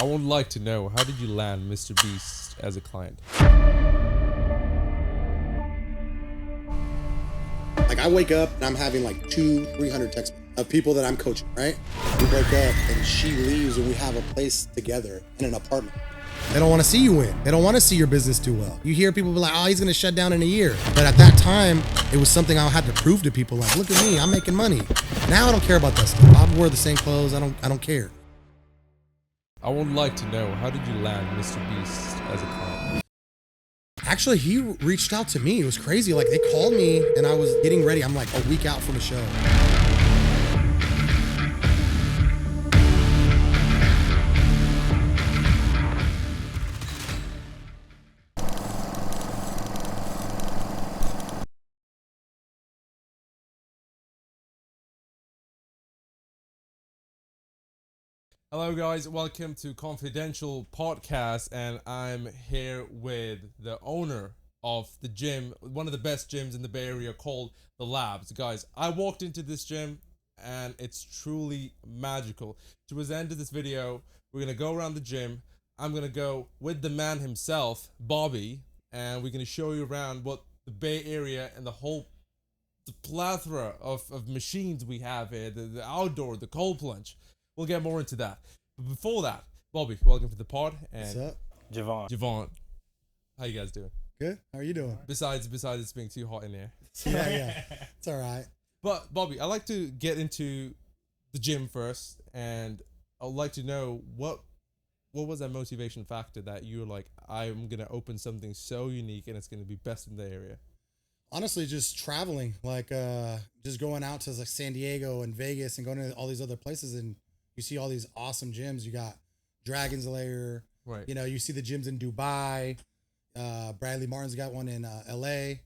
I would like to know, how did you land MrBeast as a client? Like I wake up and I'm having like 200-300 texts of people that I'm coaching, right? We break up and she leaves and we have a place together in an apartment. They don't want to see you win. They don't want to see your business do well. You hear people be like, oh, he's going to shut down in a year. But at that time, it was something I had to prove to people. Like, look at me, I'm making money. Now I don't care about that stuff. I wear the same clothes. I don't care. I would like to know, how did you land MrBeast as a client? Actually, he reached out to me. It was crazy. Like they called me and I was getting ready. I'm like a week out from a show. Hello guys, welcome to Confidential Podcast, and I'm here with the owner of the gym, one of the best gyms in the Bay Area, called The Labs. Guys, I walked into this gym and it's truly magical. Towards the end of this video, we're gonna go around the gym. I'm gonna go with the man himself, Bobby, and we're gonna show you around what the Bay Area and the plethora of machines we have here, the outdoor, the cold plunge. We'll get more into that. But before that, Bobby, welcome to the pod. And What's up? Javon, how you guys doing? Good. How are you doing? Besides it's being too hot in here. Yeah. It's all right. But Bobby, I'd like to get into the gym first, and I'd like to know what was that motivation factor that you were like, I'm gonna open something so unique and it's gonna be best in the area? Honestly, just traveling, like just going out to like San Diego and Vegas and going to all these other places, and you see all these awesome gyms. You got Dragon's Lair, Right. You know, you see the gyms in Dubai. Bradley Martin's got one in LA.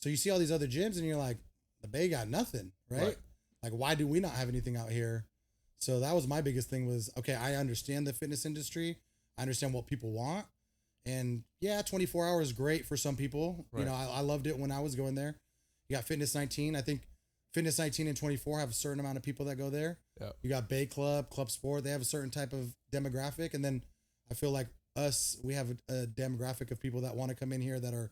So you see all these other gyms and you're like, the Bay got nothing, right? Like, why do we not have anything out here? So that was my biggest thing was, okay, I understand the fitness industry. I understand what people want. And yeah, 24 hours is great for some people. Right. You know, I loved it when I was going there. You got Fitness 19. I think Fitness 19 and 24 have a certain amount of people that go there. Yep. You got Bay Club, Club Sport. They have a certain type of demographic. And then I feel like we have a demographic of people that want to come in here that are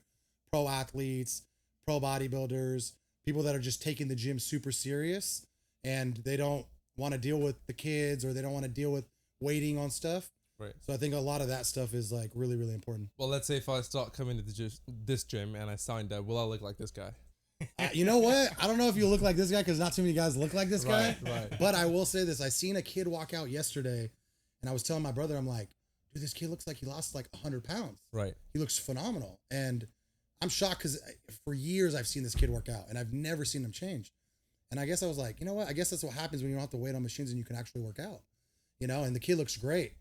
pro athletes, pro bodybuilders, people that are just taking the gym super serious and they don't want to deal with the kids or they don't want to deal with waiting on stuff. Right. So I think a lot of that stuff is like really, really important. Well, let's say if I start coming to this gym and I signed up, will I look like this guy? You know what? I don't know if you look like this guy because not too many guys look like this guy. Right. But I will say this. I seen a kid walk out yesterday and I was telling my brother, I'm like, dude, this kid looks like he lost like 100 pounds. Right. He looks phenomenal. And I'm shocked because for years I've seen this kid work out and I've never seen him change. And I guess I was like, you know what? I guess that's what happens when you don't have to wait on machines and you can actually work out, you know, and the kid looks great.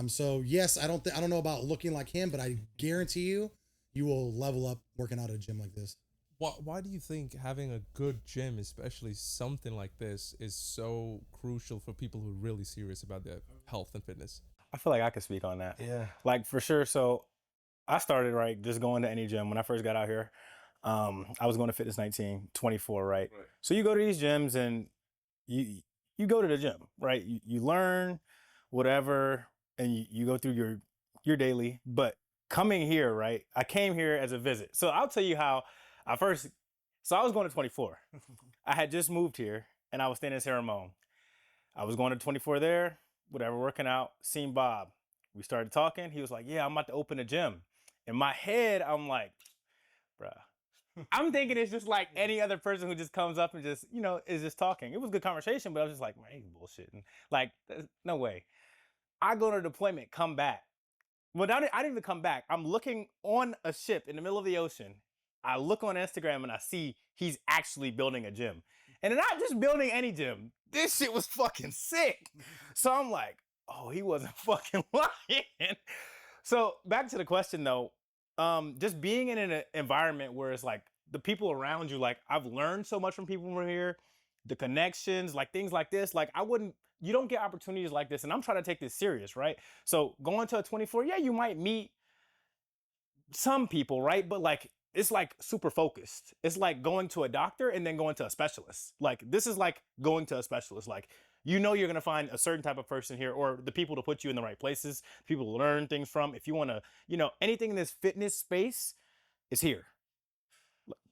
So yes, I don't know about looking like him, but I guarantee you will level up working out at a gym like this. Why do you think having a good gym, especially something like this, is so crucial for people who are really serious about their health and fitness? I feel like I could speak on that. Yeah. Like for sure. So I started just going to any gym when I first got out here. I was going to Fitness 19, 24, right? So you go to these gyms and you go to the gym, right? You learn whatever and you go through your daily, but coming here, right? I came here as a visit. So I'll tell you how I was going to 24. I had just moved here and I was staying in San Ramon. I was going to 24 there, whatever, working out, seen Bob. We started talking. He was like, yeah, I'm about to open a gym. In my head, I'm like, bruh. I'm thinking it's just like any other person who just comes up and just, you know, is just talking. It was a good conversation, but I was just like, man, he's bullshitting. Like, no way. I go to a deployment, come back. Well, I didn't even come back. I'm looking on a ship in the middle of the ocean. I look on Instagram and I see he's actually building a gym. And not just building any gym. This shit was fucking sick. So I'm like, oh, he wasn't fucking lying. So back to the question though, just being in an environment where it's like the people around you, like I've learned so much from people from here, the connections, like things like this, like you don't get opportunities like this. And I'm trying to take this serious, right? So going to a 24, yeah, you might meet some people, right? But like, it's like super focused. It's like going to a doctor and then going to a specialist. Like this is like going to a specialist. Like you know you're gonna find a certain type of person here, or the people to put you in the right places, people to learn things from. If you want to, anything in this fitness space is here.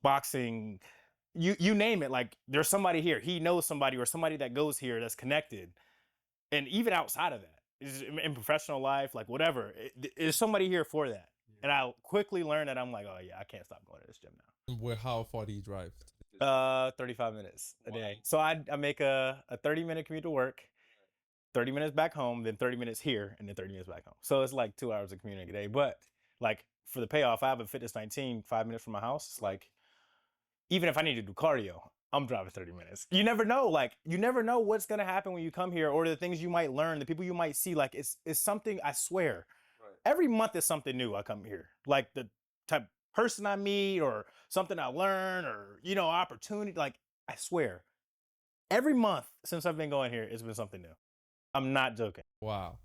Boxing, you name it. Like there's somebody here. He knows somebody or somebody that goes here that's connected, and even outside of that, in professional life, like whatever, there's somebody here for that. And I quickly learned that I'm like, oh yeah, I can't stop going to this gym now. How far do you drive? 35 minutes a day. So I make a 30-minute commute to work, 30 minutes back home, then 30 minutes here, and then 30 minutes back home. So it's like 2 hours of commuting a day. But like for the payoff, I have a Fitness 19, 5 minutes from my house. It's like, even if I need to do cardio, I'm driving 30 minutes. You never know. Like, you never know what's going to happen when you come here, or the things you might learn, the people you might see. Like, it's something, I swear. Right. Every month is something new I come here. Like, the type of person I meet, or something I learn, or, opportunity. Like, I swear. Every month since I've been going here, it's been something new. I'm not joking. Wow.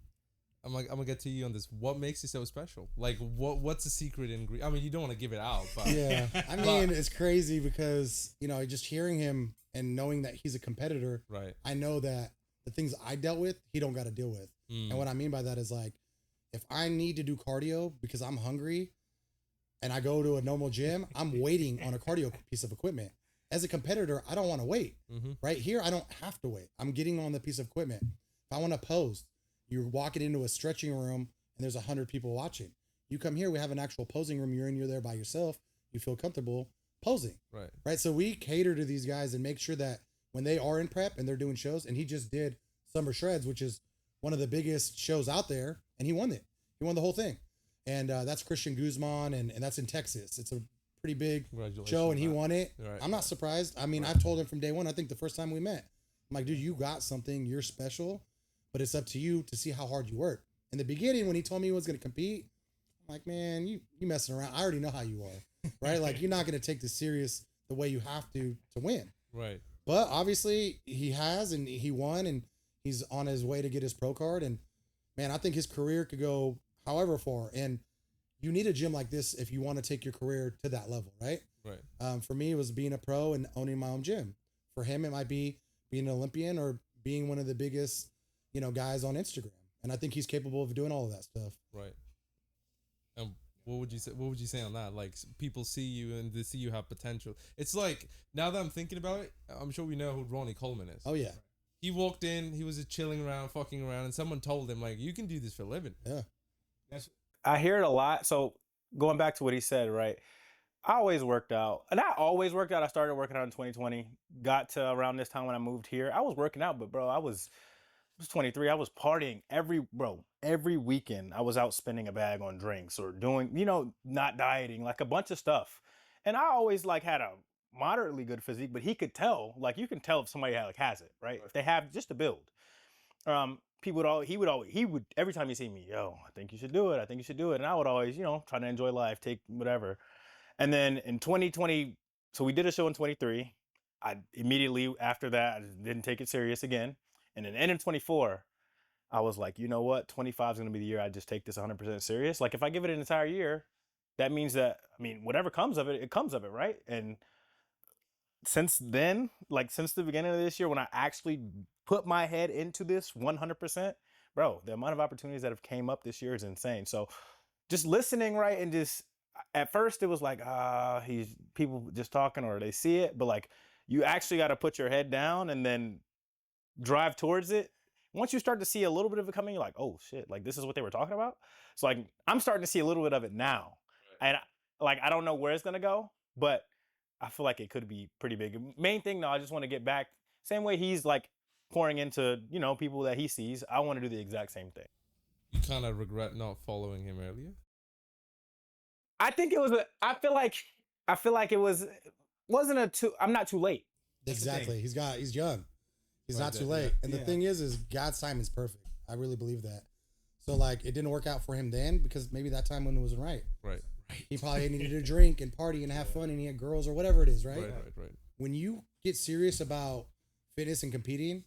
I'm gonna get to you on this. What makes you so special? Like, what's the secret ingredient? I mean, you don't want to give it out, but yeah. I mean, it's crazy because just hearing him and knowing that he's a competitor, right? I know that the things I dealt with, he don't got to deal with. And what I mean by that is, like, if I need to do cardio because I'm hungry, and I go to a normal gym, I'm waiting on a cardio piece of equipment. As a competitor, I don't want to wait. Right here, I don't have to wait. I'm getting on the piece of equipment. If I want to pose, you're walking into a stretching room and there's 100 people watching. You come here, we have an actual posing room. You're there by yourself. You feel comfortable posing. Right. So we cater to these guys and make sure that when they are in prep and they're doing shows, and he just did Summer Shreds, which is one of the biggest shows out there, and he won it. He won the whole thing. And that's Christian Guzman, and that's in Texas. It's a pretty big show, and he won it. Right. I'm not surprised. I mean, I've told him from day one, I think the first time we met, I'm like, dude, you got something. You're special. But it's up to you to see how hard you work. In the beginning, when he told me he was going to compete, I'm like, man, you messing around. I already know how you are, right? Like, you're not going to take this serious the way you have to win. Right. But obviously he has, and he won, and he's on his way to get his pro card. And man, I think his career could go however far. And you need a gym like this if you want to take your career to that level, right? Right. For me, it was being a pro and owning my own gym. For him, it might be being an Olympian or being one of the biggest guys on Instagram. And I think he's capable of doing all of that stuff. Right. And what would you say? What would you say on that? Like, people see you and they see you have potential. It's like, now that I'm thinking about it, I'm sure we know who Ronnie Coleman is. Oh yeah. He walked in, he was just chilling around, fucking around, and someone told him, like, you can do this for a living. Yeah. I hear it a lot. So going back to what he said, right? I always worked out. And I always worked out. I started working out in 2020. Got to around this time when I moved here. I was working out, but bro, I was 23. I was partying every weekend. I was out spending a bag on drinks or doing, not dieting, like a bunch of stuff. And I always like had a moderately good physique, but he could tell, like, you can tell if somebody has it, right? If they have just a build. He would, every time he see me, yo, I think you should do it. I think you should do it. And I would always, try to enjoy life, take whatever. And then in 2020, so we did a show in 23. I immediately after that, I didn't take it serious again. And then in 24, I was like, you know what? 25 is going to be the year I just take this 100% serious. Like, if I give it an entire year, that means that, whatever comes of it, it comes of it, right? And since then, like since the beginning of this year, when I actually put my head into this 100%, bro, the amount of opportunities that have came up this year is insane. So just listening, right? And just, at first it was like, he's people just talking or they see it, but like, you actually got to put your head down and then drive towards it. Once you start to see a little bit of it coming, you're like, oh shit, like this is what they were talking about. So like, I'm starting to see a little bit of it now. And like, I don't know where it's going to go, but I feel like it could be pretty big. Main thing though, I just want to get back, same way he's like pouring into, people that he sees. I want to do the exact same thing. You kind of regret not following him earlier? I think it was I feel like it wasn't I'm not too late. Exactly. He's young. He's not too late. And the thing is God's time is perfect. I really believe that. So like, it didn't work out for him then because maybe that time when it wasn't right. Right. He probably needed to drink and party and have fun and he had girls or whatever it is, right? Right. When you get serious about fitness and competing,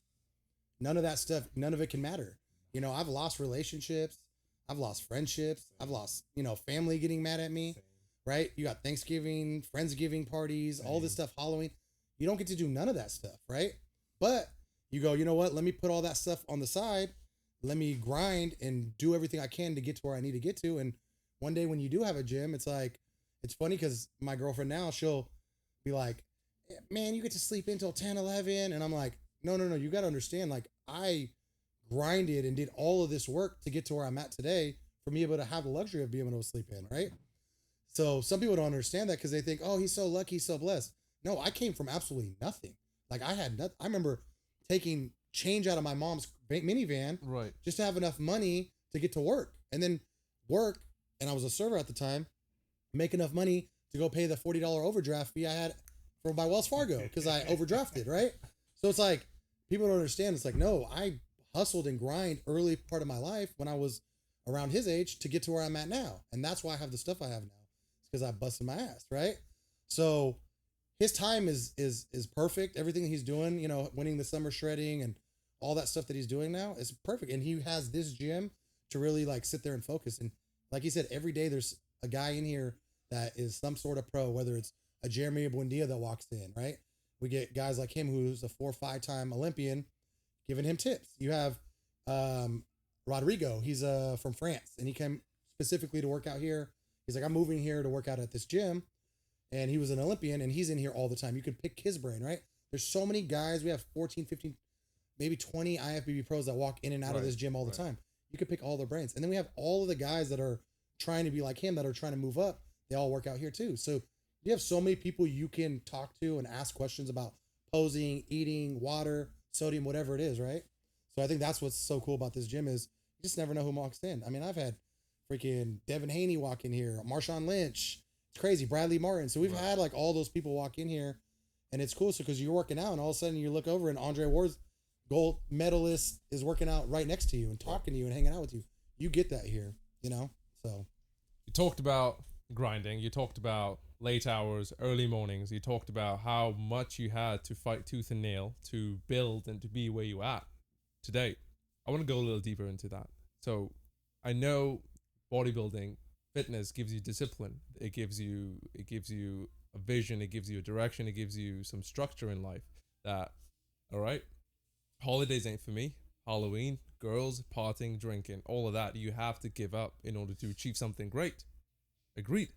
none of it can matter. I've lost relationships. I've lost friendships. I've lost, family getting mad at me, right? You got Thanksgiving, Friendsgiving parties, all this stuff, Halloween. You don't get to do none of that stuff, right? But you go, you know what? Let me put all that stuff on the side. Let me grind and do everything I can to get to where I need to get to. And one day when you do have a gym, it's like, it's funny because my girlfriend now, she'll be like, man, you get to sleep until 10, 11. And I'm like, no. You got to understand, like, I grinded and did all of this work to get to where I'm at today for me able to have the luxury of being able to sleep in, right? So some people don't understand that because they think, oh, he's so lucky, he's so blessed. No, I came from absolutely nothing. Like I had nothing. I remember taking change out of my mom's minivan right, just to have enough money to get to work, and then work. And I was a server at the time, make enough money to go pay the $40 overdraft fee I had from my Wells Fargo because I overdrafted, right? So it's like people don't understand. It's like, no, I hustled and grind early part of my life when I was around his age to get to where I'm at now, and that's why I have the stuff I have now. It's because I busted my ass, right? So his time is perfect. Everything he's doing, you know, winning the summer shredding and all that stuff that he's doing now is perfect. And he has this gym to really like sit there and focus. And like he said, every day there's a guy in here that is some sort of pro, whether it's a Jeremy Buendia that walks in, right? We get guys like him who's a 4 or 5 time Olympian giving him tips. You have Rodrigo, he's from France, and he came specifically to work out here. He's like, I'm moving here to work out at this gym. And he was an Olympian, and he's in here all the time. You can pick his brain, right? There's so many guys. We have 14, 15, maybe 20 IFBB pros that walk in and out of this gym all the time. You can pick all their brains. And then we have all of the guys that are trying to be like him, that are trying to move up. They all work out here too. So you have so many people you can talk to and ask questions about posing, eating, water, sodium, whatever it is, right? So I think that's what's so cool about this gym is you just never know who walks in. I mean, I've had freaking Devin Haney walk in here, Marshawn Lynch, it's crazy, Bradley Martin. So we've had like all those people walk in here, and it's cool. So because you're working out, and all of a sudden you look over and Andre Ward's gold medalist is working out right next to you and talking to you and hanging out with you. You get that here, you know? So you talked about grinding. You talked about late hours, early mornings. You talked about how much you had to fight tooth and nail to build and to be where you are at today. I want to go a little deeper into that. So I know bodybuilding, fitness gives you discipline. It gives you a vision. It gives you a direction. It gives you some structure in life that, all right, holidays ain't for me. Halloween, girls, partying, drinking, all of that you have to give up in order to achieve something great. Agreed.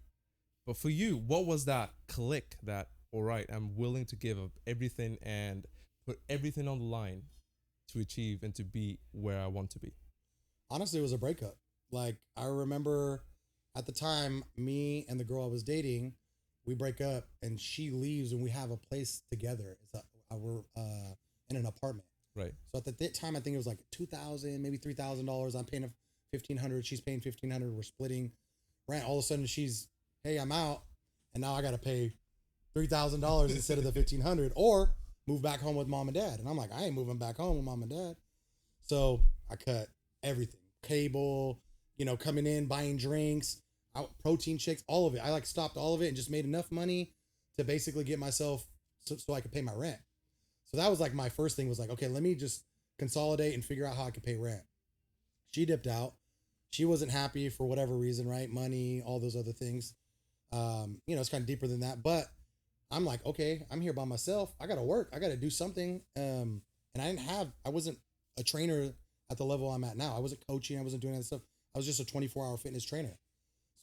But for you, what was that click that, all right, I'm willing to give up everything and put everything on the line to achieve and to be where I want to be? Honestly, it was a breakup. Like, I remember at the time, me and the girl I was dating, we break up and she leaves and we have a place together. We're in an apartment. Right. So at the time, I think it was like $2,000, maybe $3,000. I'm paying $1,500. She's paying $1,500. We're splitting rent. All of a sudden, she's, hey, I'm out, and now I got to pay $3,000 instead of the $1,500, or move back home with mom and dad. And I'm like, I ain't moving back home with mom and dad. So I cut everything, cable, you know, coming in, buying drinks, protein shakes, all of it. I like stopped all of it and just made enough money to basically get myself so I could pay my rent. So that was like my first thing was like, okay, let me just consolidate and figure out how I could pay rent. She dipped out. She wasn't happy for whatever reason, right? Money, all those other things. You know, it's kind of deeper than that. But I'm like, okay, I'm here by myself. I got to work. I got to do something. And I wasn't a trainer at the level I'm at now. I wasn't coaching. I wasn't doing that stuff. I was just a 24-hour fitness trainer.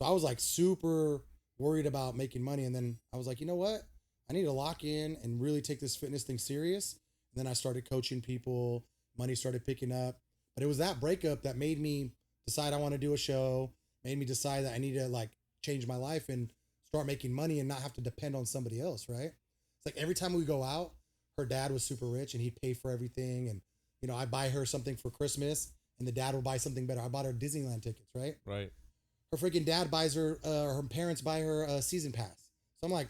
So I was like super worried about making money. And then I was like, you know what? I need to lock in and really take this fitness thing serious. And then I started coaching people. Money started picking up. But it was that breakup that made me decide I want to do a show, made me decide that I need to like change my life and start making money and not have to depend on somebody else, right? It's like every time we go out, her dad was super rich and he'd pay for everything. And, you know, I'd buy her something for Christmas and the dad would buy something better. I bought her Disneyland tickets, right? Right. Her freaking dad buys her, her parents buy her a season pass. So I'm like,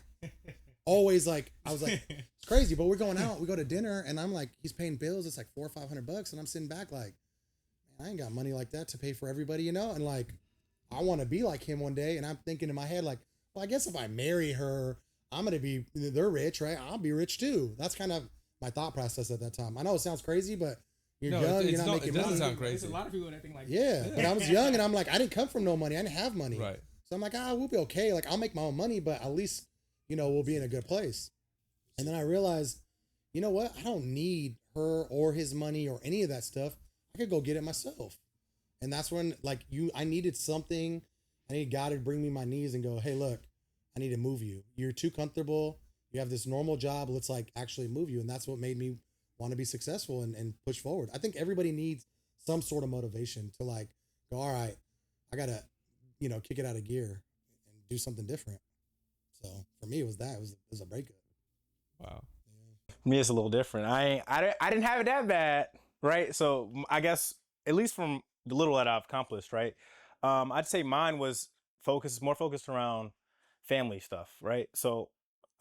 always like, I was like, it's crazy, but we're going out, we go to dinner and I'm like, he's paying bills. It's like $400 or $500. And I'm sitting back like, man, I ain't got money like that to pay for everybody, you know? And like, I want to be like him one day. And I'm thinking in my head, like, well, I guess if I marry her, I'm going to be, they're rich, right? I'll be rich too. That's kind of my thought process at that time. I know it sounds crazy, but you're young, you're not making money. It doesn't sound crazy. There's a lot of people that think like yeah, but I was young and I'm like, I didn't come from no money. I didn't have money. Right. So I'm like, we'll be okay. Like, I'll make my own money, but at least, you know, we'll be in a good place. And then I realized, you know what? I don't need her or his money or any of that stuff, I could go get it myself. And that's when like I needed something. I needed God to bring me my knees and go, hey, look, I need to move you. You're too comfortable. You have this normal job. Let's like actually move you. And that's what made me want to be successful and push forward. I think everybody needs some sort of motivation to like go, all right, I got to, kick it out of gear and do something different. So for me, it was that. It was a breakup. Wow. Yeah. For me, it's a little different. I didn't have it that bad, right? So I guess at least from the little that I've accomplished, right? I'd say mine was more focused around family stuff, right? So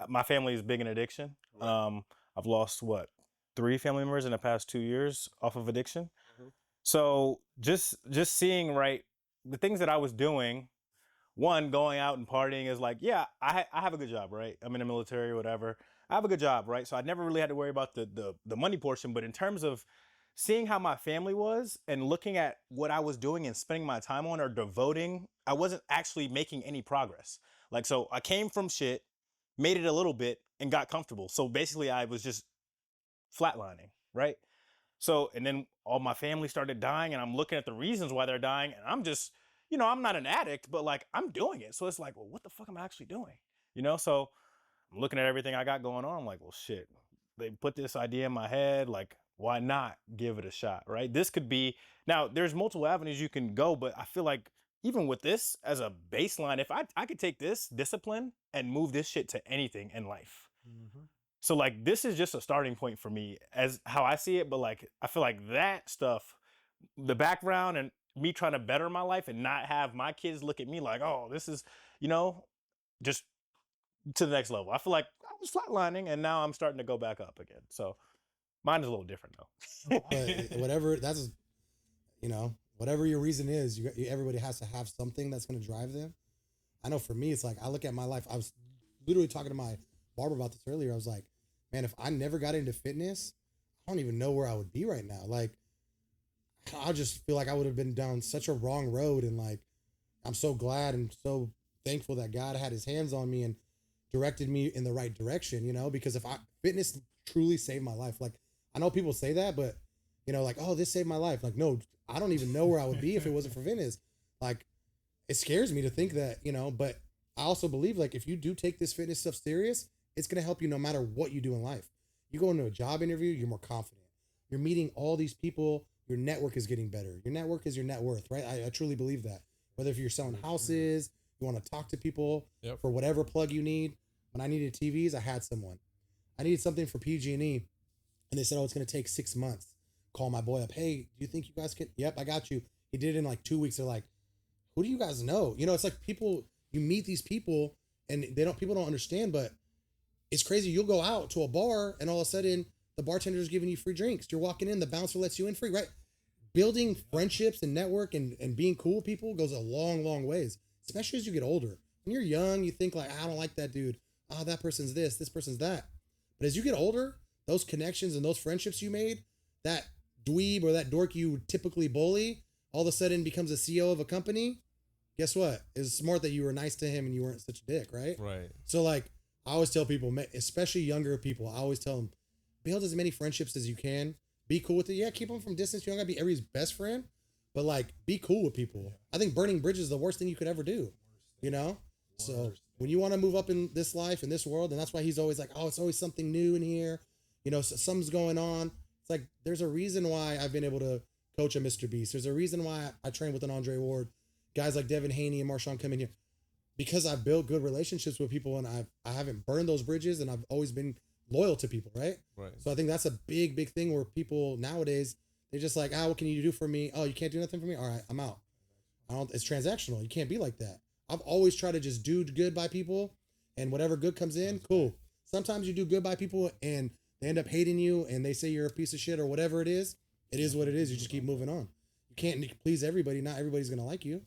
my family is big in addiction. Right. I've lost 3 family members in the past 2 years off of addiction. Mm-hmm. So just seeing, right, the things that I was doing, one, going out and partying is like, yeah, I have a good job, right? I'm in the military or whatever. I have a good job, right? So I never really had to worry about the money portion. But in terms of seeing how my family was and looking at what I was doing and spending my time on or devoting, I wasn't actually making any progress. Like, so I came from shit, made it a little bit, and got comfortable. So basically I was just flatlining, right? So, and then all my family started dying, and I'm looking at the reasons why they're dying, and I'm just, I'm not an addict, but like I'm doing it. So it's like, well, what the fuck am I actually doing? So I'm looking at everything I got going on. I'm like, well, shit, they put this idea in my head. Like, why not give it a shot, right? This could be, now there's multiple avenues you can go, but I feel like even with this as a baseline, if I could take this discipline and move this shit to anything in life. Mm-hmm. So like, this is just a starting point for me as how I see it. But like, I feel like that stuff, the background and me trying to better my life and not have my kids look at me like, oh, this is, just to the next level. I feel like I was flatlining and now I'm starting to go back up again. So mine is a little different though. Whatever your reason is, everybody has to have something that's going to drive them. I know for me, it's like, I look at my life. I was literally talking to my barber about this earlier. I was like, man, if I never got into fitness, I don't even know where I would be right now. Like, I just feel like I would have been down such a wrong road. And like, I'm so glad and so thankful that God had his hands on me and directed me in the right direction, because fitness truly saved my life. Like, I know people say that, but like, oh, this saved my life. Like, no, I don't even know where I would be if it wasn't for fitness. Like, it scares me to think that, but I also believe like, if you do take this fitness stuff serious, it's going to help you no matter what you do in life. You go into a job interview, you're more confident. You're meeting all these people. Your network is getting better. Your network is your net worth, right? I truly believe that. Whether if you're selling houses, you want to talk to people for whatever plug you need. When I needed TVs, I had someone. I needed something for PG&E, and they said, oh, it's going to take 6 months. Call my boy up. Hey, do you think you guys can? Yep, I got you. He did it in like 2 weeks. They're like, who do you guys know? It's like people, you meet these people and people don't understand, but it's crazy. You'll go out to a bar and all of a sudden the bartender's giving you free drinks. You're walking in, the bouncer lets you in free, right? Building friendships and network and being cool with people goes a long, long ways, especially as you get older. When you're young, you think like, I don't like that dude. Oh, that person's this person's that. But as you get older, those connections and those friendships you made, that dweeb or that dork you would typically bully, all of a sudden becomes a CEO of a company. Guess what? It's smart that you were nice to him and you weren't such a dick, right? Right. So like, I always tell people, especially younger people, I always tell them, build as many friendships as you can. Be cool with it. Yeah, keep them from distance. You don't gotta be everybody's best friend, but like, be cool with people. I think burning bridges is the worst thing you could ever do, So when you want to move up in this life, in this world, and that's why he's always like, oh, it's always something new in here. So something's going on. It's like, there's a reason why I've been able to coach a MrBeast. There's a reason why I train with an Andre Ward. Guys like Devin Haney and Marshawn come in here. Because I've built good relationships with people and I haven't burned those bridges and I've always been loyal to people, right? Right. So I think that's a big, big thing where people nowadays, they're just like, what can you do for me? Oh, you can't do nothing for me? All right, I'm out. It's transactional. You can't be like that. I've always tried to just do good by people and whatever good comes in, cool. Sometimes you do good by people and they end up hating you and they say you're a piece of shit or whatever it is. It is what it is. You just keep moving on. You can't please everybody. Not everybody's going to like you.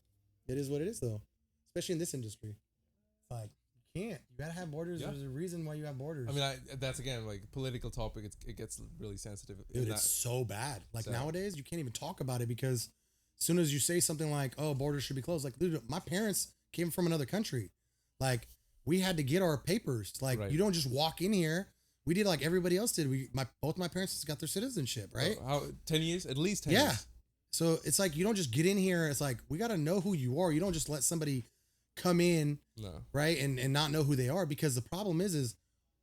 It is what it is though. Especially in this industry. It's like, you can't. You gotta have borders. Yeah. There's a reason why you have borders. I mean, that's again like political topic. It gets really sensitive. Dude, it's so bad. Like nowadays, you can't even talk about it because as soon as you say something like, "Oh, borders should be closed," like, dude, my parents came from another country. Like, we had to get our papers. Like, you don't just walk in here we did like everybody else did. Both my parents just got their citizenship, right? How 10 years? At least 10 Yeah. years. So it's like you don't just get in here. It's like we got to know who you are. You don't just let somebody come in, right, and not know who they are, because the problem is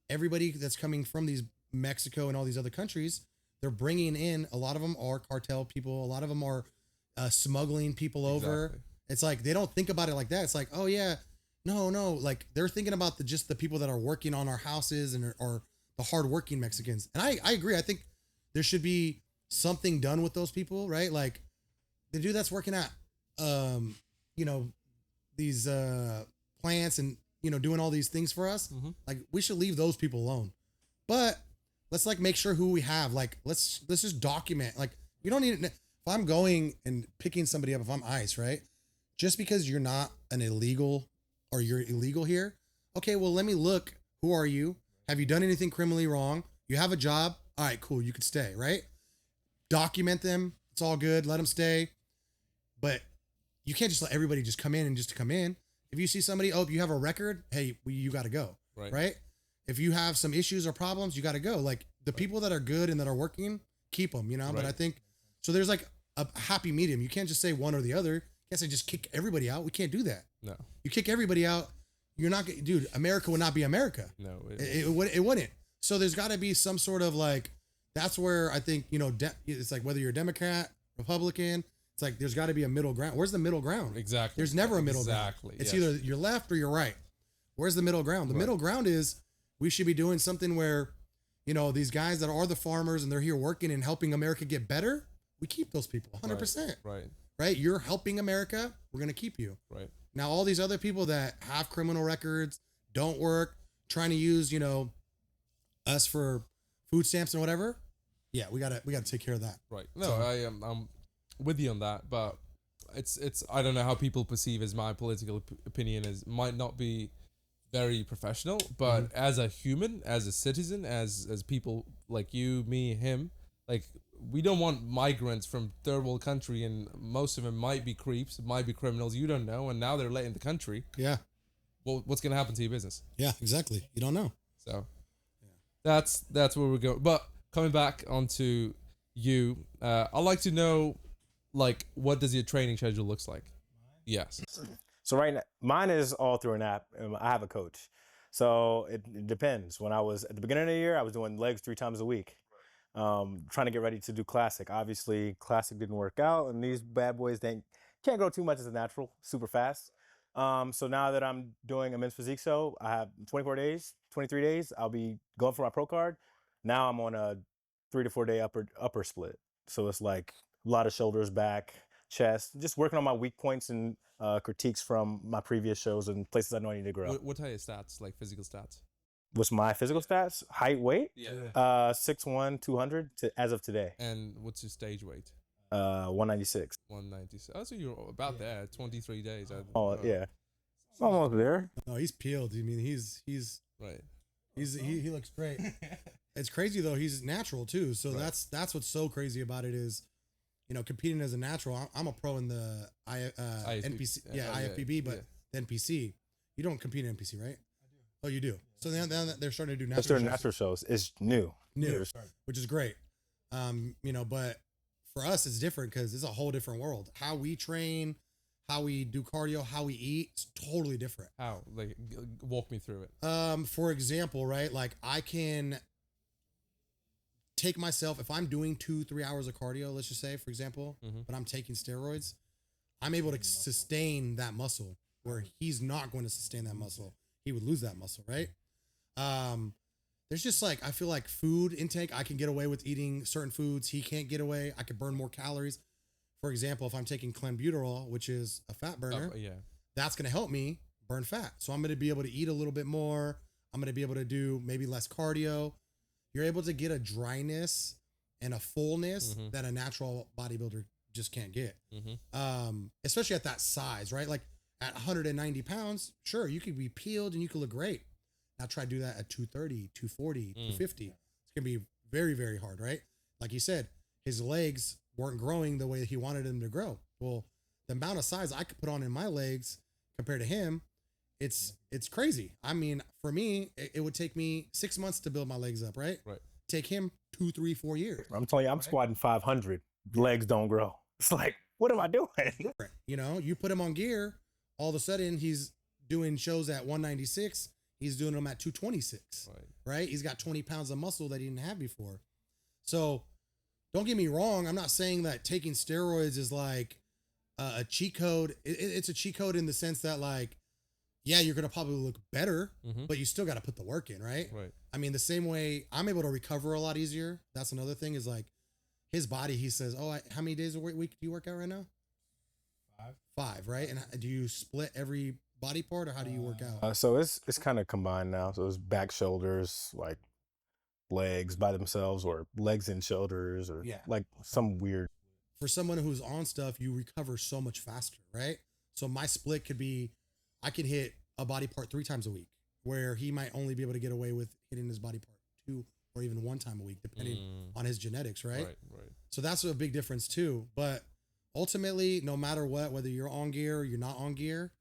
everybody that's coming from these Mexico and all these other countries, they're bringing in, a lot of them are cartel people. A lot of them are smuggling people over. Exactly. It's like they don't think about it like that. It's like, oh yeah, no, like they're thinking about just the people that are working on our houses and are the hardworking Mexicans. And I agree. I think there should be something done with those people, right? Like the dude that's working at, these plants and, doing all these things for us. Like we should leave those people alone. But let's like make sure who we have. Like let's just document. Like you don't need, if I'm going and picking somebody up, if I'm ICE, right? Just because you're not an illegal or you're illegal here. Okay, well, let me look. Who are you? Have you done anything criminally wrong? You have a job? All right, cool. You could stay, right? Document them. It's all good. Let them stay. But you can't just let everybody just come in and just come in. If you see somebody, if you have a record, hey, you got to go, right? If you have some issues or problems, you got to go. Like the people that are good and that are working, keep them, But I think, so there's like a happy medium. You can't just say one or the other. You can't say just kick everybody out. We can't do that. No. You kick everybody out, you're not, dude, America would not be America. No. It wouldn't. So there's got to be some sort of like, that's where I think, it's like whether you're a Democrat, Republican, it's like there's got to be a middle ground. Where's the middle ground? Exactly. There's never a middle ground. It's either you're left or you're right. Where's the middle ground? The middle ground is we should be doing something where, these guys that are the farmers and they're here working and helping America get better, we keep those people 100%. Right? You're helping America. We're going to keep you. Right. Now, all these other people that have criminal records, don't work, trying to use, us for food stamps and whatever. Yeah, we gotta take care of that. Right. No, so, I'm with you on that, but it's I don't know how people perceive as my political opinion might not be very professional, but as a human, as a citizen, as people like you, me, him, like we don't want migrants from third world country, and most of them might be creeps, might be criminals, you don't know, and now they're late in the country. Yeah. Well, what's gonna happen to your business? Yeah, exactly. You don't know. So that's where we're going. But coming back onto you, I'd like to know, like, what does your training schedule looks like? Yes. So right now, mine is all through an app. I have a coach. So it depends. When I was at the beginning of the year, I was doing legs 3 times a week. Trying to get ready to do classic. Obviously, classic didn't work out, and these bad boys can't grow too much as a natural, super fast. So now that I'm doing a men's physique show, I have 24 days, 23 days. I'll be going for my pro card. Now I'm on a 3 to 4 day upper split. So it's like a lot of shoulders, back, chest, just working on my weak points and critiques from my previous shows and places I know I need to grow. What are your stats, like physical stats? What's my physical stats? Height, weight? Yeah. 6'1", 200 as of today. And what's your stage weight? 196. 196. Oh, so you're about there. 23 days. Yeah. Almost there. No, he's peeled. I mean, he's right. He looks great. It's crazy though. He's natural too. So that's what's so crazy about it is, competing as a natural. I'm a pro in the NPC. IFBB, but the NPC. You don't compete in NPC, right? Oh, you do. So now they're starting to do natural shows. It's new, which is great. But for us, it's different because it's a whole different world. How we train, how we do cardio, how we eat, it's totally different. How? Like, walk me through it. For example, right? Like I can take myself, if I'm doing 2-3 hours of cardio, let's just say, for example, but I'm taking steroids, I'm able to sustain that muscle where he's not going to sustain that muscle. He would lose that muscle, right? There's just like, I feel like food intake, I can get away with eating certain foods. He can't get away. I could burn more calories. For example, if I'm taking clenbuterol, which is a fat burner, that's going to help me burn fat. So I'm going to be able to eat a little bit more. I'm going to be able to do maybe less cardio. You're able to get a dryness and a fullness that a natural bodybuilder just can't get. Especially at that size, right? Like at 190 pounds, sure, you could be peeled and you could look great. Now try to do that at 230, 240, 250. It's going to be very, very hard, right? Like you said, his legs weren't growing the way he wanted them to grow. Well, the amount of size I could put on in my legs compared to him, it's crazy. I mean, for me, it would take me 6 months to build my legs up, right? Right. Take him 2, 3, 4 years. I'm telling you, I'm squatting 500. Legs don't grow. It's like, what am I doing? You know, you put him on gear, all of a sudden he's doing shows at 196. He's doing them at 226. Right? He's got 20 pounds of muscle that he didn't have before. So don't get me wrong. I'm not saying that taking steroids is like a cheat code. It's a cheat code in the sense that, like, yeah, you're going to probably look better, but you still got to put the work in, right? Right. I mean, the same way I'm able to recover a lot easier. That's another thing is like his body, he says, oh, how many days a week do you work out right now? 5, right? And do you split every body part or how do you work out? So it's kind of combined now. So it's back, shoulders, like legs by themselves or legs and shoulders or like some weird. For someone who's on stuff, you recover so much faster, right? So my split could be, I can hit a body part 3 times a week, where he might only be able to get away with hitting his body part 2 or even 1 time a week, depending on his genetics, right? Right. So that's a big difference too. But ultimately, no matter what, whether you're on gear or you're not on gear,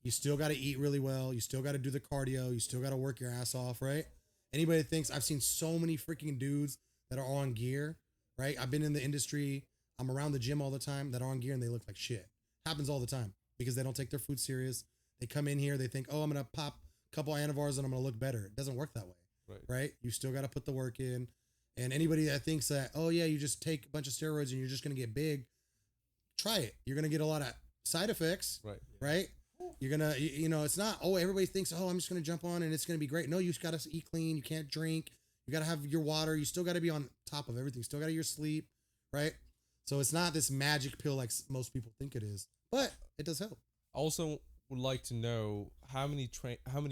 you still got to eat really well. You still got to do the cardio. You still got to work your ass off, right? Anybody that thinks, I've seen so many freaking dudes that are on gear, right? I've been in the industry. I'm around the gym all the time that are on gear and they look like shit. Happens all the time because they don't take their food serious. They come in here, they think, oh, I'm going to pop a couple of Anivars and I'm going to look better. It doesn't work that way, right? You still got to put the work in. And anybody that thinks that, oh yeah, you just take a bunch of steroids and you're just going to get big, try it. You're going to get a lot of side effects, right? You're going to, you know, it's not, oh, everybody thinks, oh, I'm just going to jump on and it's going to be great. No, you just got to eat clean. You can't drink. You got to have your water. You still got to be on top of everything. Still got to your sleep, right? So it's not this magic pill like most people think it is, but it does help. Also would like to know how many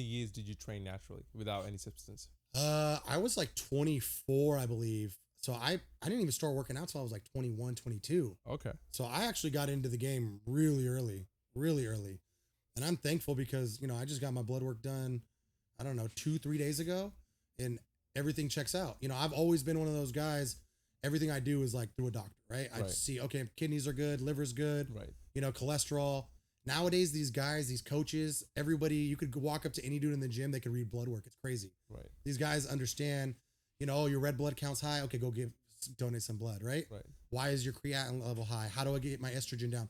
years did you train naturally without any substance? I was like 24, I believe. So I didn't even start working out till I was like 21, 22. Okay. So I actually got into the game really early. And I'm thankful because, you know, I just got my blood work done, I don't know, 2-3 days ago and everything checks out. You know, I've always been one of those guys. Everything I do is like through a doctor, right? I just see, okay, kidneys are good, liver's good, you know, cholesterol. Nowadays, these guys, these coaches, everybody, you could walk up to any dude in the gym, they could read blood work. It's crazy. These guys understand, you know, oh, your red blood count's high. Okay, go donate some blood, right? Why is your creatinine level high? How do I get my estrogen down?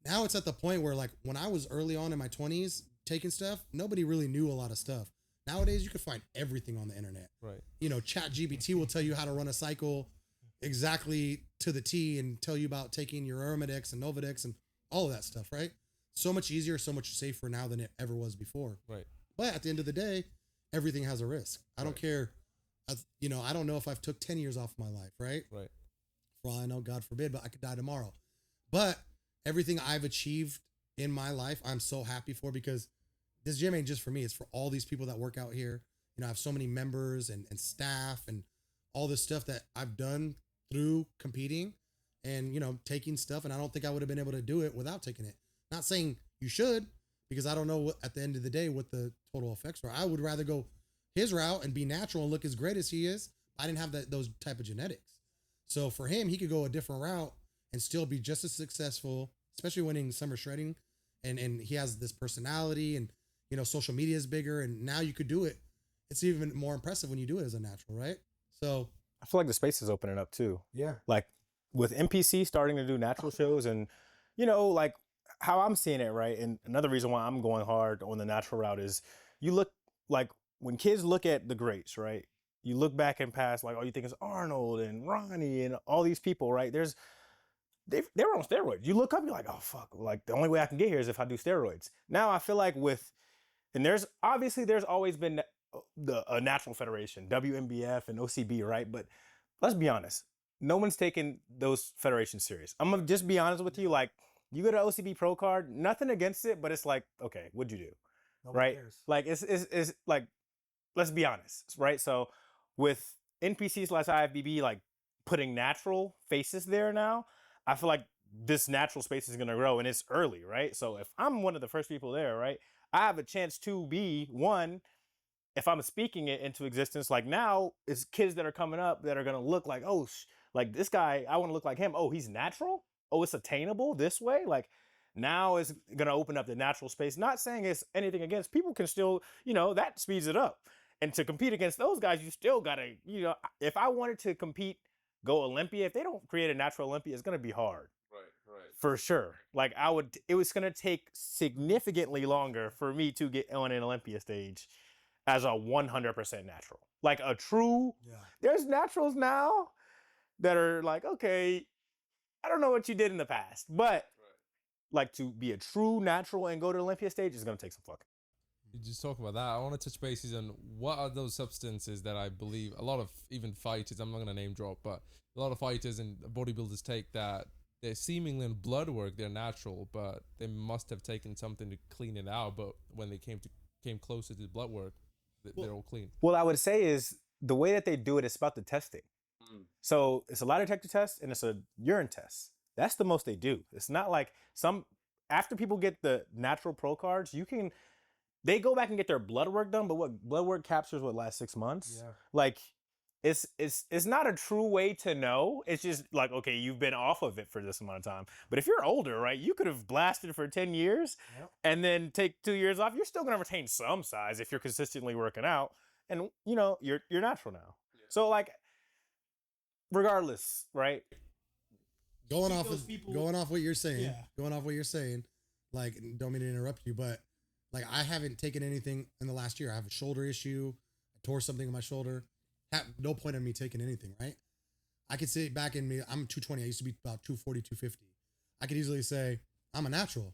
Now it's at the point where, like, when I was early on in my 20s taking stuff, nobody really knew a lot of stuff. Nowadays, you can find everything on the internet. You know, ChatGPT will tell you how to run a cycle exactly to the T and tell you about taking your Arimidex and Novadex and all of that stuff, right? So much easier, so much safer now than it ever was before. But at the end of the day, everything has a risk. I don't care. You know, I don't know if I've took 10 years off my life, right? For all I know, God forbid, but I could die tomorrow. But everything I've achieved in my life, I'm so happy for, because this gym ain't just for me. It's for all these people that work out here. You know, I have so many members and staff and all this stuff that I've done through competing and, you know, taking stuff. And I don't think I would have been able to do it without taking it. Not saying you should, because I don't know what, at the end of the day, what the total effects are. I would rather go his route and be natural and look as great as he is. I didn't have those type of genetics. So for him, he could go a different route and still be just as successful, especially winning summer shredding. And he has this personality and, you know, social media is bigger and now you could do it. It's even more impressive when you do it as a natural, right? So I feel like the space is opening up too. Like with NPC starting to do natural shows and, you know, like how I'm seeing it, right? And another reason why I'm going hard on the natural route is you look like when kids look at the greats, right? You look back and past, like, all you think is Arnold and Ronnie and all these people, right? They're on steroids. You look up, you're like, oh, fuck. Like, the only way I can get here is if I do steroids. Now I feel like and there's always been a natural federation, WMBF and OCB, right? But let's be honest. No one's taking those federations serious. I'm going to just be honest with you. Like, you go to OCB Pro Card, nothing against it, but it's like, okay, what'd you do? nobody right? cares. Like, it's like, let's be honest, right? So with NPC/IFBB, like, putting natural faces there now, I feel like this natural space is going to grow, and it's early, right? So if I'm one of the first people there, right, I have a chance to be one. If I'm speaking it into existence, like now it's kids that are coming up that are going to look like, oh, like this guy, I want to look like him. Oh, he's natural. Oh, it's attainable this way. Like Now it's going to open up the natural space. Not saying it's anything against, people can still, that speeds it up. And to compete against those guys, you still got to, if I wanted to compete, go Olympia, if they don't create a natural Olympia, it's going to be hard. Right. For sure. Like it was going to take significantly longer for me to get on an Olympia stage as a 100% natural. Like a true, there's naturals now that are like, okay, I don't know what you did in the past, but like to be a true natural and go to Olympia stage is going to take some fucking. You just talk about that. I want to touch bases on what are those substances that I believe a lot of even fighters, I'm not going to name drop, but a lot of fighters and bodybuilders take that they're seemingly in blood work, they're natural, but they must have taken something to clean it out. But when they came closer to the blood work, they're all clean. What I would say is the way that they do it is about the testing. So it's a lie detector test and it's a urine test. That's the most they do. It's not like after people get the natural pro cards, they go back and get their blood work done, but what blood work captures lasts 6 months? Yeah. Like it's not a true way to know. It's just like, okay, you've been off of it for this amount of time. But if you're older, right, you could have blasted for 10 years and then take 2 years off. You're still going to retain some size if you're consistently working out. And, you're natural now. Yeah. So, like, regardless, right? Going off what you're saying, like, don't mean to interrupt you, but, like, I haven't taken anything in the last year. I have a shoulder issue. I tore something in my shoulder. No point in me taking anything, right? I could sit back in me. I'm 220. I used to be about 240, 250. I could easily say, I'm a natural,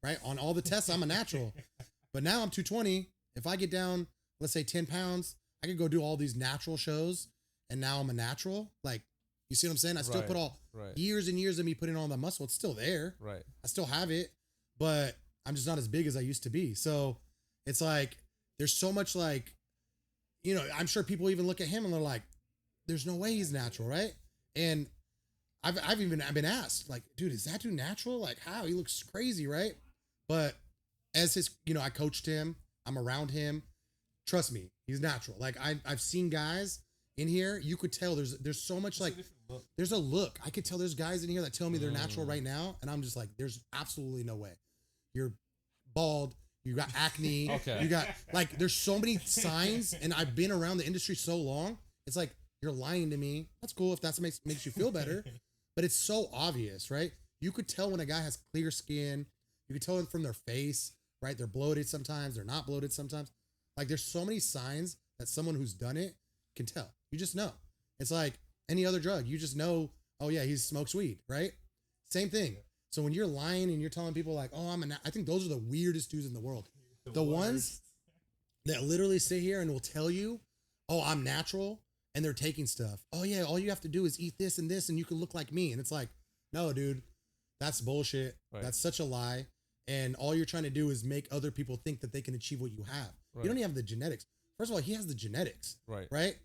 right? On all the tests, I'm a natural. But now I'm 220. If I get down, let's say 10 pounds, I could go do all these natural shows. And now I'm a natural. Like, you see what I'm saying? I still put years and years of me putting on the muscle. It's still there. Right. I still have it, but I'm just not as big as I used to be. So it's like, there's so much like, I'm sure people even look at him and they're like, there's no way he's natural, right? And I've been asked, like, dude, is that dude natural? Like, how? He looks crazy, right? But as his, I coached him, I'm around him. Trust me, he's natural. Like, I've seen guys in here, you could tell there's so much, like, there's a look. I could tell there's guys in here that tell me they're natural right now, and I'm just like, there's absolutely no way. You're bald. You got acne. Okay. You got, like, there's so many signs, and I've been around the industry so long. It's like, you're lying to me. That's cool if that makes you feel better, but it's so obvious, right? You could tell when a guy has clear skin. You could tell it from their face, right? They're bloated sometimes. They're not bloated sometimes. Like, there's so many signs that someone who's done it can tell. You just know. It's like any other drug. You just know, oh yeah, he smokes weed, right? Same thing. So when you're lying and you're telling people like, oh, I think those are the weirdest dudes in the world. The ones that literally sit here and will tell you, oh, I'm natural, and they're taking stuff. Oh yeah, all you have to do is eat this and you can look like me. And it's like, no, dude, that's bullshit. Right. That's such a lie. And all you're trying to do is make other people think that they can achieve what you have. Right. You don't even have the genetics. First of all, he has the genetics. Right?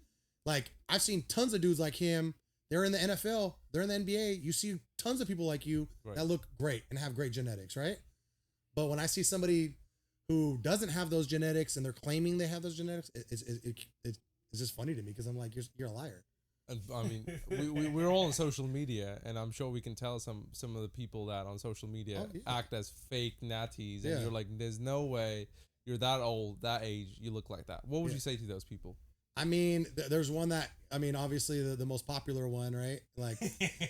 Like, I've seen tons of dudes like him. They're in the NFL. They're in the NBA. You see tons of people like you that look great and have great genetics, right? But when I see somebody who doesn't have those genetics and they're claiming they have those genetics, it's just funny to me because I'm like, you're a liar. And I mean, we're all on social media, and I'm sure we can tell some of the people that on social media act as fake natties, and you're like, there's no way you're that old, that age, you look like that. What would you say to those people? I mean, there's one that, I mean, obviously the most popular one, right? Like,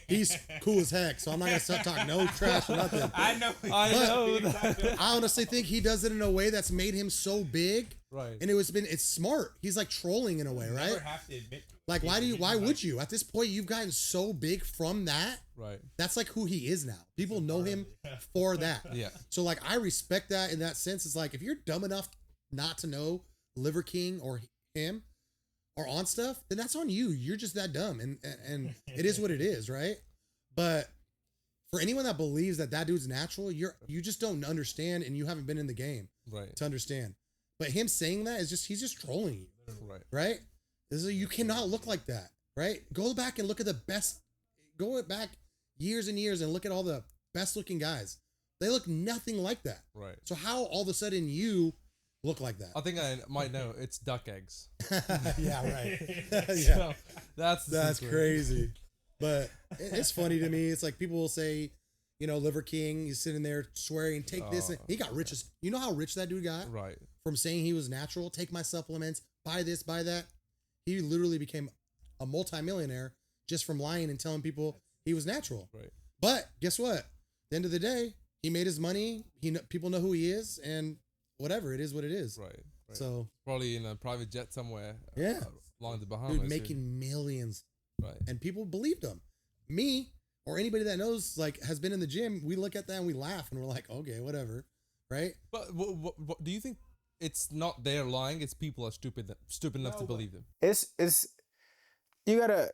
he's cool as heck, so I'm not going to talk no trash or nothing. I know that. I honestly think he does it in a way that's made him so big. Right. And it's smart. He's like trolling in a way, right? Never have to admit. Like, why would you? At this point, you've gotten so big from that. Right. That's like who he is now. People know him for that. Yeah. So, like, I respect that in that sense. It's like, if you're dumb enough not to know Liver King or him, or on stuff, then that's on you. You're just that dumb, and it is what it is, right? But for anyone that believes that dude's natural, you just don't understand, and you haven't been in the game, right, to understand. But him saying that is he's just trolling you, right? You cannot look like that, right? Go back and look at the best. Go back years and years and look at all the best looking guys. They look nothing like that, right? So how all of a sudden you look like that? I think I might know. It's duck eggs. Yeah, right. So that's crazy. But it's funny to me. It's like people will say, Liver King. He's sitting there swearing, take this. And he got rich. You know how rich that dude got? Right. From saying he was natural, take my supplements, buy this, buy that. He literally became a multimillionaire just from lying and telling people he was natural. Right. But guess what? At the end of the day, he made his money. People know who he is, and whatever, it is what it is. Right. So probably in a private jet somewhere. Yeah. Along the Bahamas. Dude, making millions. Right. And people believed him. Me or anybody that knows, like, has been in the gym, we look at that and we laugh and we're like, okay, whatever. Right? But what do you think? It's not they're lying. It's people are stupid enough to believe them. It's you gotta.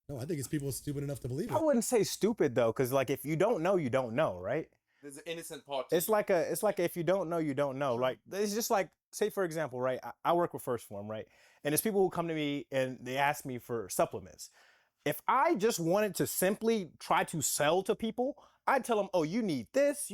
No, I think it's people stupid enough to believe it. I wouldn't say stupid though, because like if you don't know, you don't know, right? There's an innocent part. It's like if you don't know, you don't know. Like it's just like, say for example, right? I work with First Form, right? And there's people who come to me and they ask me for supplements. If I just wanted to simply try to sell to people, I'd tell them, oh, you need this,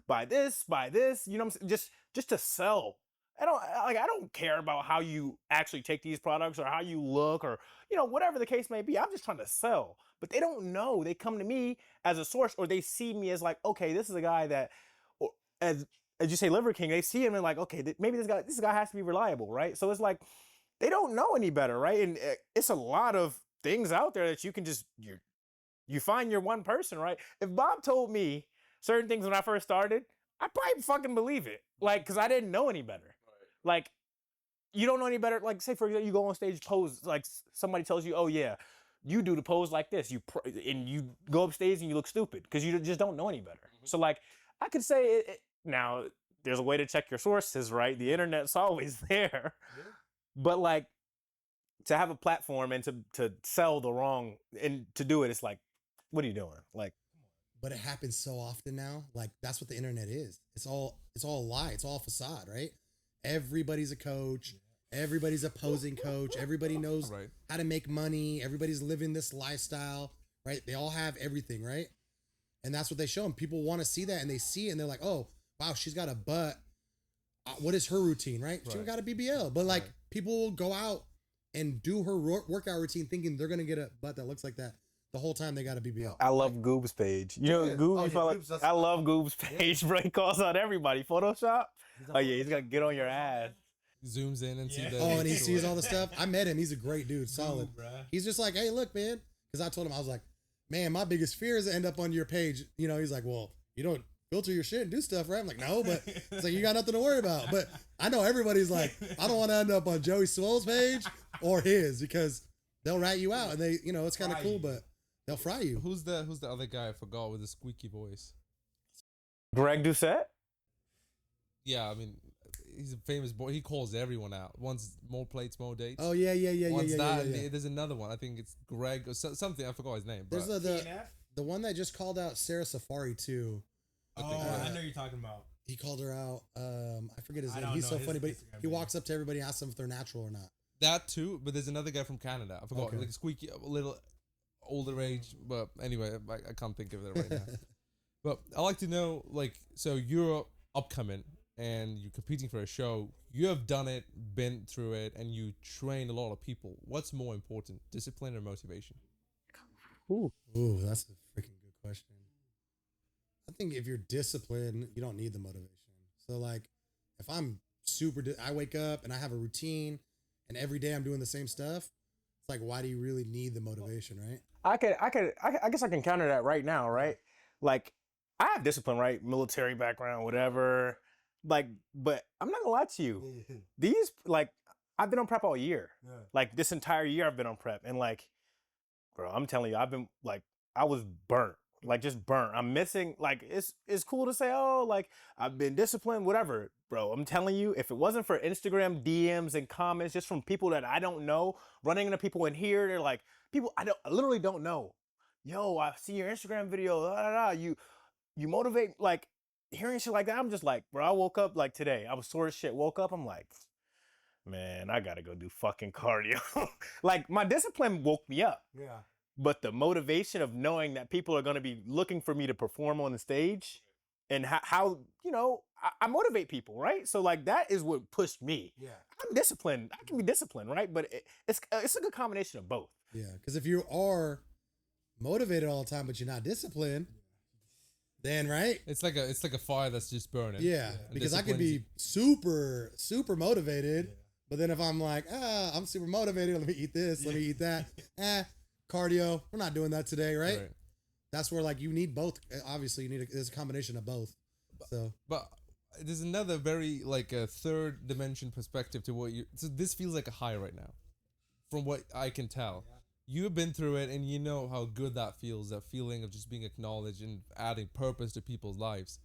buy this, you know what I'm saying? Just to sell. I don't care about how you actually take these products or how you look or, whatever the case may be. I'm just trying to sell. But they don't know. They come to me as a source, or they see me as like, okay, this is a guy that, or as you say, Liver King, they see him and like, okay, maybe this guy has to be reliable, right? So it's like, they don't know any better, right? And it's a lot of things out there that you can just, you find your one person, right? If Bob told me certain things when I first started, I'd probably fucking believe it. Like, because I didn't know any better. Right. Like, you don't know any better. Like, say, for example, you go on stage, pose, like somebody tells you, oh, yeah, you do the pose like this. And you go upstage and you look stupid because you just don't know any better. Mm-hmm. So, like, I could say, now, there's a way to check your sources, right? The internet's always there. Yeah. But, like, to have a platform and to sell the wrong and to do it, it's like, what are you doing? Like, but it happens so often now. Like, that's what the internet is. It's all a lie. It's all facade, right? Everybody's a coach. Everybody's a posing coach. Everybody knows how to make money. Everybody's living this lifestyle, right? They all have everything, right? And that's what they show them. People want to see that, and they see it, and they're like, oh, wow, she's got a butt. What is her routine, right? She got a BBL. But, like, people will go out and do her workout routine thinking they're going to get a butt that looks like that. The whole time they got a BBL. I love Goob's page. You know, Goob's, I love Goob's page, bro. He calls out everybody. Photoshop? Oh, yeah, he's going to get on your ass. Zooms in and see that. Oh, and he sees all the stuff. I met him. He's a great dude. Solid. He's just like, hey, look, man. Because I told him, I was like, man, my biggest fear is to end up on your page. He's like, well, you don't filter your shit and do stuff, right? I'm like, no, but it's like, you got nothing to worry about. But I know everybody's like, I don't want to end up on Joey Swole's page or his, because they'll rat you out and they, it's kind of cool, but they'll fry you. Who's the other guy I forgot with the squeaky voice? Greg Doucette? Yeah, I mean, he's a famous boy. He calls everyone out. One's more plates, more dates. Oh, yeah. One's that. Yeah. There's another one. I think it's Greg or something. I forgot his name. There's the one that just called out Sarah Safari too. I know who you're talking about. He called her out. I forget his name. He's so funny, but he walks up to everybody and asks them if they're natural or not. That too, but there's another guy from Canada. I forgot. Like squeaky, a little older age. But anyway, I can't think of it right now. But I like to know, like, so you're upcoming and you're competing for a show. You have done it, been through it, and you train a lot of people. What's more important, discipline or motivation? Ooh, that's a freaking good question. I think if you're disciplined, you don't need the motivation. So, like, if I'm I wake up and I have a routine and every day I'm doing the same stuff, it's like, why do you really need the motivation, right? I guess I can counter that right now, right? Like, I have discipline, right? Military background, whatever. Like, but I'm not gonna lie to you. These, like, I've been on prep all year. Yeah. Like, this entire year I've been on prep. And, like, bro, I'm telling you, I've been, like, I was burnt. Like, just burnt. I'm missing, like, it's cool to say, oh, like, I've been disciplined, whatever. Bro, I'm telling you, if it wasn't for Instagram DMs and comments just from people that I don't know, running into people in here, they're like, people I literally don't know. Yo, I see your Instagram video, you motivate, like, hearing shit like that. I'm just like, bro, I woke up, like, today, I was sore as shit. Woke up, I'm like, man, I gotta go do fucking cardio. Like, my discipline woke me up. Yeah. But the motivation of knowing that people are going to be looking for me to perform on the stage and how I motivate people, right? So, like, that is what pushed me. Yeah. I'm disciplined. I can be disciplined, right? But it's a good combination of both. Yeah, because if you are motivated all the time, but you're not disciplined, then right? It's like a fire that's just burning. Yeah, And because I could disciplines be super motivated, but then if I'm like, I'm super motivated, let me eat this, let me eat that. Cardio, we're not doing that today, right? That's where like you need both. Obviously, you need there's a combination of both. So, but there's another very like a third dimension perspective to what you. So this feels like a high right now, from what I can tell. You've been through it, and you know how good that feels. That feeling of just being acknowledged and adding purpose to people's lives.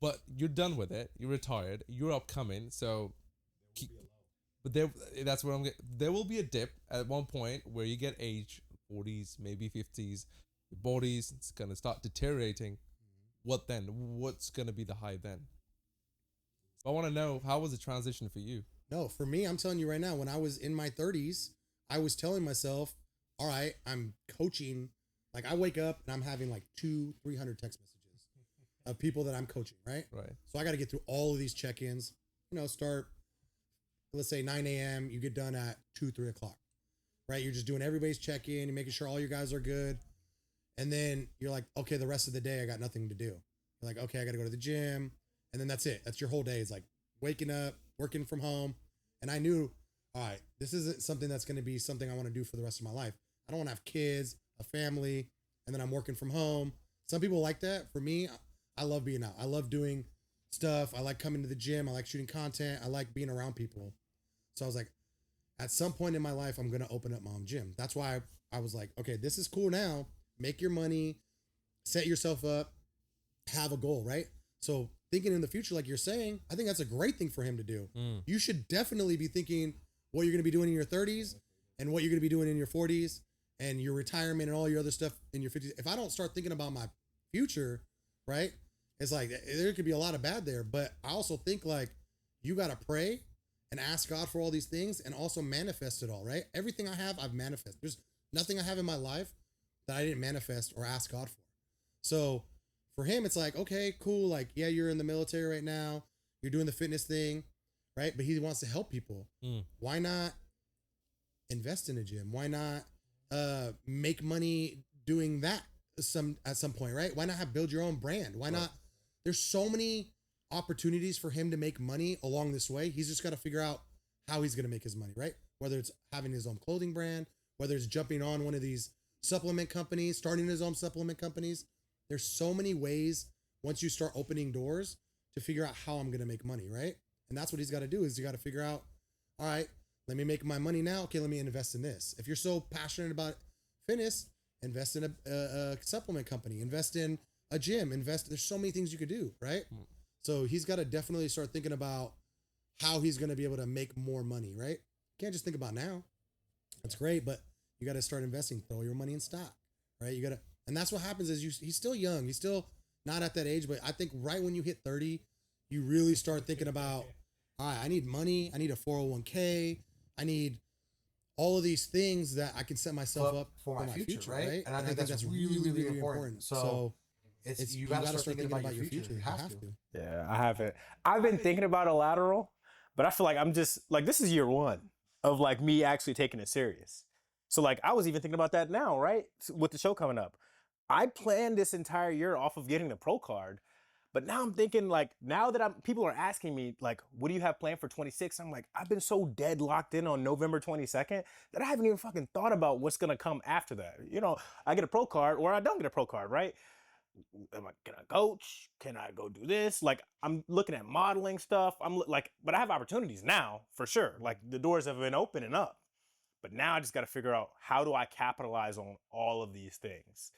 But you're done with it. You're retired. You're upcoming. So, but that's what I'm getting. There will be a dip at one point where you get age, 40s, maybe 50s. Your body's it's gonna start deteriorating. What then? What's gonna be the high then? I want to know, how was the transition for you? no, for me, I'm telling you right now, when I was in my 30s, I was telling myself, all right, I'm coaching. Like I wake up and I'm having like 200-300 text messages of people that I'm coaching, right? Right. So I got to get through all of these check-ins, start, let's say 9 a.m. You get done at 2-3 o'clock, right? You're just doing everybody's check-in. You're making sure all your guys are good. And then you're like, okay, the rest of the day, I got nothing to do. You're like, okay, I got to go to the gym. And then that's it. That's your whole day. It's like waking up, working from home. And I knew, all right, this isn't something that's going to be something I want to do for the rest of my life. I don't want to have kids, a family, and then I'm working from home. Some people like that. For me, I love being out. I love doing stuff. I like coming to the gym. I like shooting content. I like being around people. So I was like, at some point in my life, I'm going to open up my own gym. That's why I was like, okay, this is cool now. Make your money, set yourself up, have a goal, right? So thinking in the future, like you're saying, I think that's a great thing for him to do. You should definitely be thinking what you're going to be doing in your 30s and what you're going to be doing in your 40s and your retirement and all your other stuff in your 50s. If I don't start thinking about my future, right, it's like there could be a lot of bad there. But I also think like you got to pray and ask God for all these things and also manifest it all, right? Everything I have, I've manifested. There's nothing I have in my life that I didn't manifest or ask God for. So for him, it's like, okay, cool. Like, yeah, you're in the military right now. You're doing the fitness thing, right? But he wants to help people. Why not invest in a gym? Why not make money doing that at some point, right? Why not build your own brand? Why not? There's so many opportunities for him to make money along this way. He's just got to figure out how he's going to make his money, right? Whether it's having his own clothing brand, whether it's jumping on one of these supplement companies, starting his own supplement companies. There's so many ways once you start opening doors to figure out how I'm going to make money, right? And that's what he's got to do is you got to figure out, all right, let me make my money now. Okay, let me invest in this. If you're so passionate about fitness, invest in a supplement company, invest in a gym, there's so many things you could do, right? So he's got to definitely start thinking about how he's going to be able to make more money, right? Can't just think about now. That's great, but you got to start investing, throw your money in stock, right? You got to, and that's what happens is he's still young. He's still not at that age, but I think right when you hit 30, you really start thinking about, all right, I need money. I need a 401k. I need all of these things that I can set myself up for my future, right? And I think that's really important. So it's you got to start thinking about your future. You have to. Yeah, I haven't. I've been thinking about a lateral, but I feel like I'm just like, this is year one of like me actually taking it serious. So like I was even thinking about that now, right? With the show coming up. I planned this entire year off of getting the pro card, but now I'm thinking like, now that people are asking me like, what do you have planned for 26? I'm like, I've been so dead locked in on November 22nd that I haven't even fucking thought about what's gonna come after that. I get a pro card or I don't get a pro card, right? Can I coach? Can I go do this? Like I'm looking at modeling stuff. But I have opportunities now for sure. Like the doors have been opening up. But now I just got to figure out how do I capitalize on all of these things.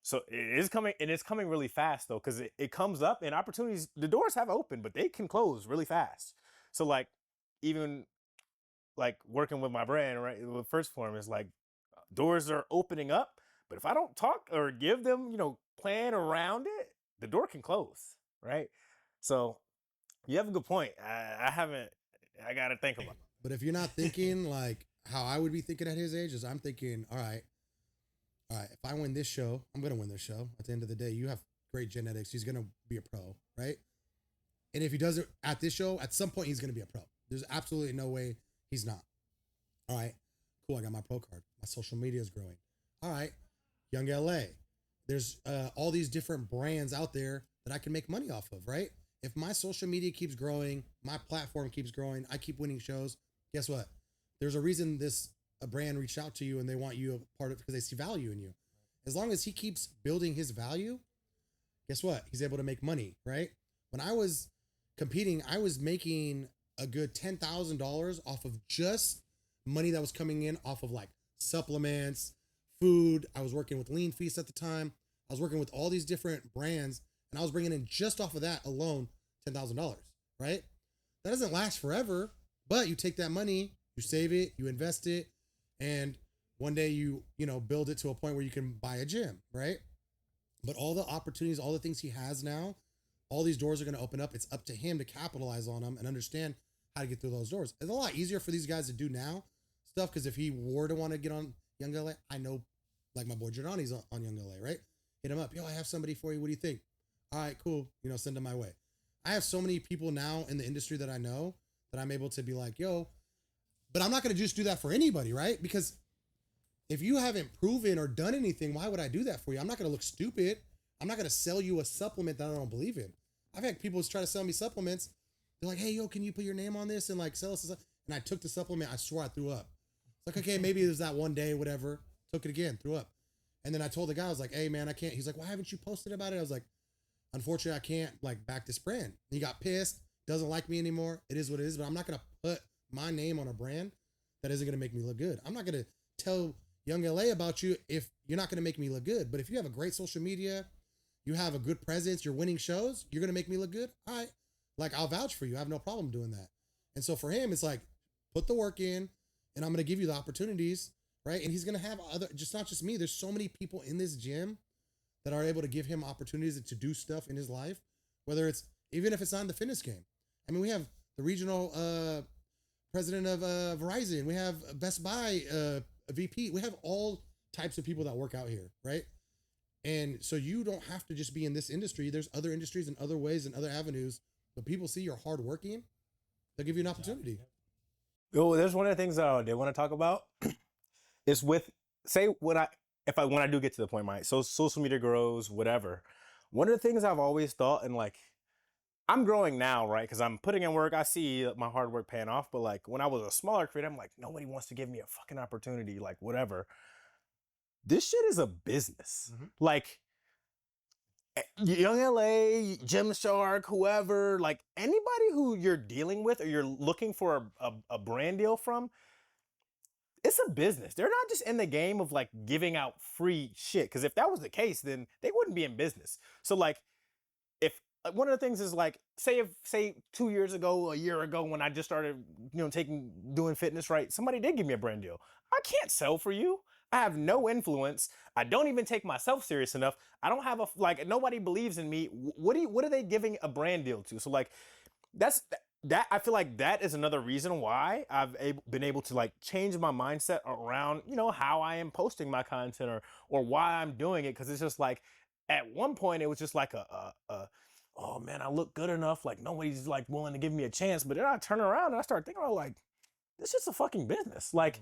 So it is coming, and it's coming really fast though, because it comes up and opportunities, the doors have opened, but they can close really fast. So like even like working with my brand, right? With First Form is like doors are opening up, but if I don't talk or give them, plan around it, the door can close, right? So you have a good point. I got to think about it. But if you're not thinking like how I would be thinking at his age, is I'm thinking, all right, if I win this show, I'm going to win this show. At the end of the day, you have great genetics. He's going to be a pro, right? And if he does it at this show, at some point, he's going to be a pro. There's absolutely no way he's not. All right, cool. I got my pro card. My social media is growing. All right, Young LA. there's all these different brands out there that I can make money off of, right? If my social media keeps growing, my platform keeps growing, I keep winning shows, guess what? There's a reason a brand reached out to you and they want you a part of it because they see value in you. As long as he keeps building his value, guess what? He's able to make money, right? When I was competing, I was making a good $10,000 off of just money that was coming in off of like supplements, food. I was working with Lean Feast at the time. I was working with all these different brands, and I was bringing in just off of that alone $10,000, right? That doesn't last forever, but you take that money, you save it, you invest it, and one day you build it to a point where you can buy a gym, right? But all the opportunities, all the things he has now, all these doors are going to open up. It's up to him to capitalize on them and understand how to get through those doors. It's a lot easier for these guys to do now stuff, because if he were to want to get on Young LA, I know, like my boy Jordani's on Young LA, right? Hit him up. Yo, I have somebody for you. What do you think? All right, cool. Send them my way. I have so many people now in the industry that I know that I'm able to be like, yo, but I'm not going to just do that for anybody, right? Because if you haven't proven or done anything, why would I do that for you? I'm not going to look stupid. I'm not going to sell you a supplement that I don't believe in. I've had people try to sell me supplements. They're like, hey, yo, can you put your name on this and like sell us? And I took the supplement. I swear I threw up. It's like, okay, maybe it was that one day, whatever. Took it again, threw up. And then I told the guy, I was like, hey, man, I can't. He's like, why haven't you posted about it? I was like, unfortunately, I can't like back this brand. And he got pissed, doesn't like me anymore. It is what it is, but I'm not going to put my name on a brand that isn't going to make me look good. I'm not going to tell Young LA about you if you're not going to make me look good. But if you have a great social media, you have a good presence, you're winning shows, you're going to make me look good. All right. Like, I'll vouch for you. I have no problem doing that. And so for him, it's like, put the work in and I'm going to give you the opportunities, right? And he's going to have not just me. There's so many people in this gym that are able to give him opportunities to do stuff in his life, whether it's, even if it's not in the fitness game. I mean, we have the regional president of Verizon. We have Best Buy a VP. We have all types of people that work out here, right? And so you don't have to just be in this industry. There's other industries and other ways and other avenues. But people see you're hardworking, they'll give you an opportunity. Oh, there's one of the things that they want to talk about is with, say, when I do get to the point, right? So social media grows, whatever. One of the things I've always thought, and like, I'm growing now, right? Because I'm putting in work. I see my hard work paying off. But like, when I was a smaller creator, I'm like, nobody wants to give me a fucking opportunity, like whatever. This shit is a business. Mm-hmm. Like, Young LA, Gymshark, whoever, like anybody who you're dealing with or you're looking for a brand deal from, it's a business. They're not just in the game of like giving out free shit. Because if that was the case, then they wouldn't be in business. So like, if one of the things is like, say 2 years ago, a year ago, when I just started, doing fitness, right? Somebody did give me a brand deal. I can't sell for you. I have no influence. I don't even take myself serious enough. I don't have nobody believes in me. What are they giving a brand deal to? So like, that I feel like that is another reason why I've been able to like change my mindset around, how I am posting my content or why I'm doing it. Cause it's just like, at one point it was just like oh man, I look good enough. Like nobody's like willing to give me a chance. But then I turn around and I start thinking, like, this is a fucking business. Like,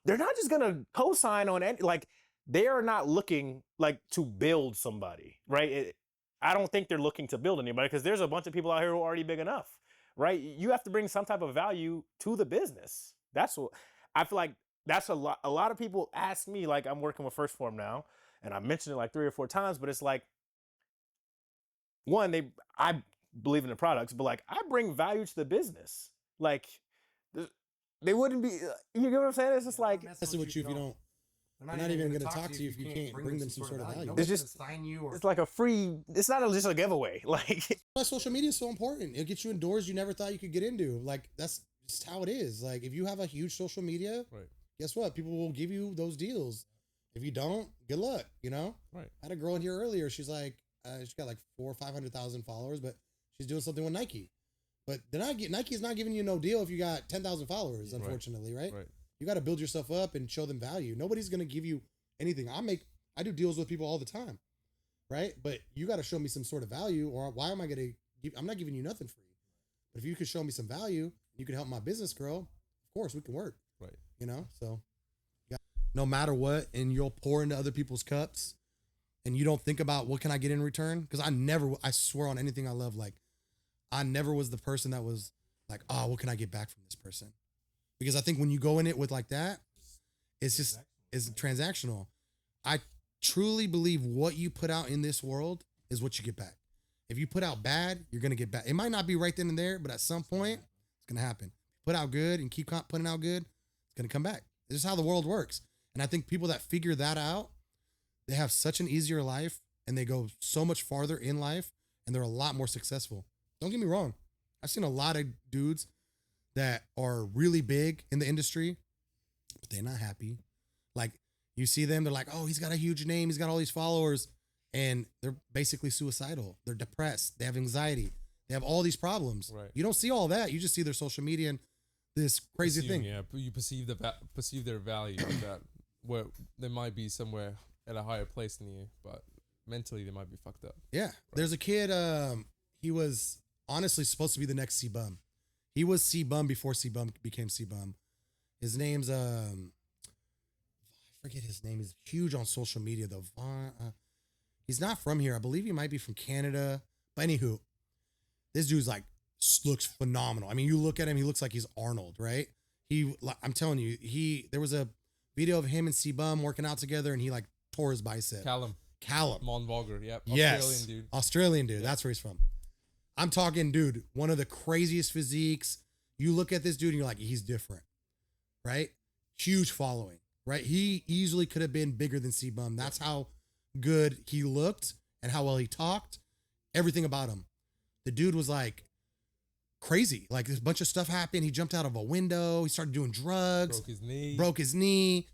they're not just gonna co-sign on any, like, they are not looking like to build somebody, right? I don't think they're looking to build anybody because there's a bunch of people out here who are already big enough, right? You have to bring some type of value to the business. That's what I feel like. That's a lot. A lot of people ask me, like, I'm working with First Form now, and I mentioned it like 3 or 4 times, but it's like, one, I believe in the products, but like, I bring value to the business. Like, they wouldn't be, you get what I'm saying? It's just like, messing with you if you don't. They're not even going to talk to you if you can't bring them some sort of value. It's just, it's like a free, it's not just a giveaway. Like, why social media is so important. It'll get you in doors you never thought you could get into. Like, that's just how it is. Like, if you have a huge social media, right, guess what? People will give you those deals. If you don't, good luck, Right. I had a girl in here earlier. She's like, she's got like 400,000 or 500,000 followers, but she's doing something with Nike. But Nike's not giving you no deal if you got 10,000 followers, unfortunately, right? You got to build yourself up and show them value. Nobody's going to give you anything. I do deals with people all the time, right? But you got to show me some sort of value, or why am I going to give, I'm not giving you nothing free. But if you could show me some value, you can help my business grow, of course we can work. Right. So no matter what, and you'll pour into other people's cups, and you don't think about what can I get in return? Because I swear on anything I love, like I never was the person that was like, oh, what can I get back from this person? Because I think when you go in it with like that, it's transactional. I truly believe what you put out in this world is what you get back. If you put out bad, you're going to get back. It might not be right then and there, but at some point, it's going to happen. Put out good and keep putting out good, it's going to come back. This is how the world works. And I think people that figure that out, they have such an easier life and they go so much farther in life and they're a lot more successful. Don't get me wrong. I've seen a lot of dudes that are really big in the industry, but they're not happy. Like you see them, they're like, oh, he's got a huge name. He's got all these followers and they're basically suicidal. They're depressed. They have anxiety. They have all these problems. Right. You don't see all that. You just see their social media and this crazy thing. Yeah, you perceive their value that where they might be somewhere at a higher place than you, but mentally they might be fucked up. Yeah. Right. There's a kid, he was honestly supposed to be the next C-Bum. He was C-Bum before C-Bum became C-Bum. His name's I forget his name. He's huge on social media though. He's not from here. I believe he might be from Canada. But anywho, this dude's like looks phenomenal. I mean, you look at him, he looks like he's Arnold, right? I'm telling you, there was a video of him and C-Bum working out together and he like tore his bicep. Callum. Monvogger, yep. Yes. Australian dude. Yep. That's where he's from. I'm talking, dude, one of the craziest physiques. You look at this dude and you're like, he's different, right? Huge following, right? He easily could have been bigger than C-Bum. That's how good he looked and how well he talked. Everything about him. The dude was like crazy. Like this bunch of stuff happened. He jumped out of a window. He started doing drugs. Broke his knee.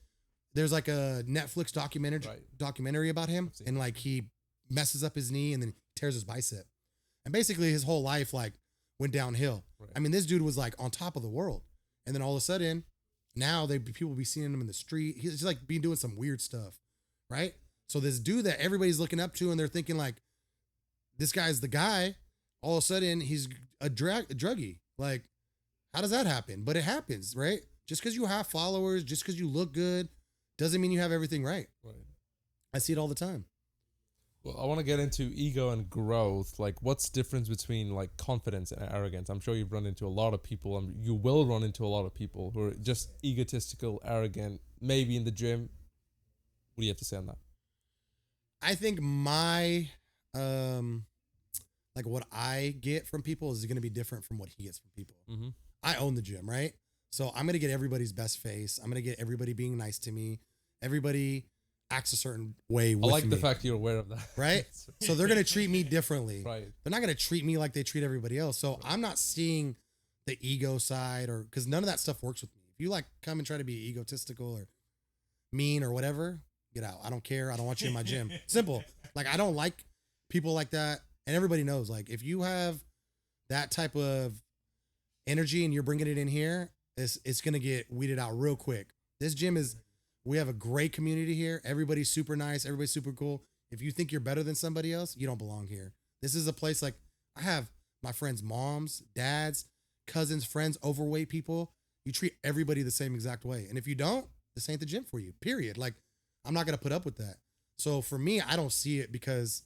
There's like a Netflix documentary about him. And like he messes up his knee and then tears his bicep. And basically his whole life like went downhill. Right. I mean, this dude was like on top of the world. And then all of a sudden, now people be seeing him in the street. He's just like doing some weird stuff. Right? So this dude that everybody's looking up to and they're thinking like, this guy's the guy. All of a sudden he's a druggie. Like, how does that happen? But it happens, right? Just because you have followers, just because you look good, doesn't mean you have everything right. Right. I see it all the time. Well, I want to get into ego and growth. Like, what's the difference between like confidence and arrogance? I'm sure you've run into a lot of people, and you will run into a lot of people who are just egotistical, arrogant, maybe in the gym. What do you have to say on that? I think my like what I get from people is going to be different from what he gets from people. Mm-hmm. I own the gym, right? So I'm going to get everybody's best face. I'm going to get everybody being nice to me. Everybody acts a certain way with me. I like the fact you're aware of that. Right? So they're going to treat me differently. Right. They're not going to treat me like they treat everybody else. So right. I'm not seeing the ego side because none of that stuff works with me. If you like come and try to be egotistical or mean or whatever, get out. I don't care. I don't want you in my gym. Simple. Like, I don't like people like that. And everybody knows, like, if you have that type of energy and you're bringing it in here, it's going to get weeded out real quick. This gym we have a great community here. Everybody's super nice. Everybody's super cool. If you think you're better than somebody else, you don't belong here. This is a place like I have my friends' moms, dads, cousins, friends, overweight people. You treat everybody the same exact way. And if you don't, this ain't the gym for you, period. Like, I'm not going to put up with that. So for me, I don't see it because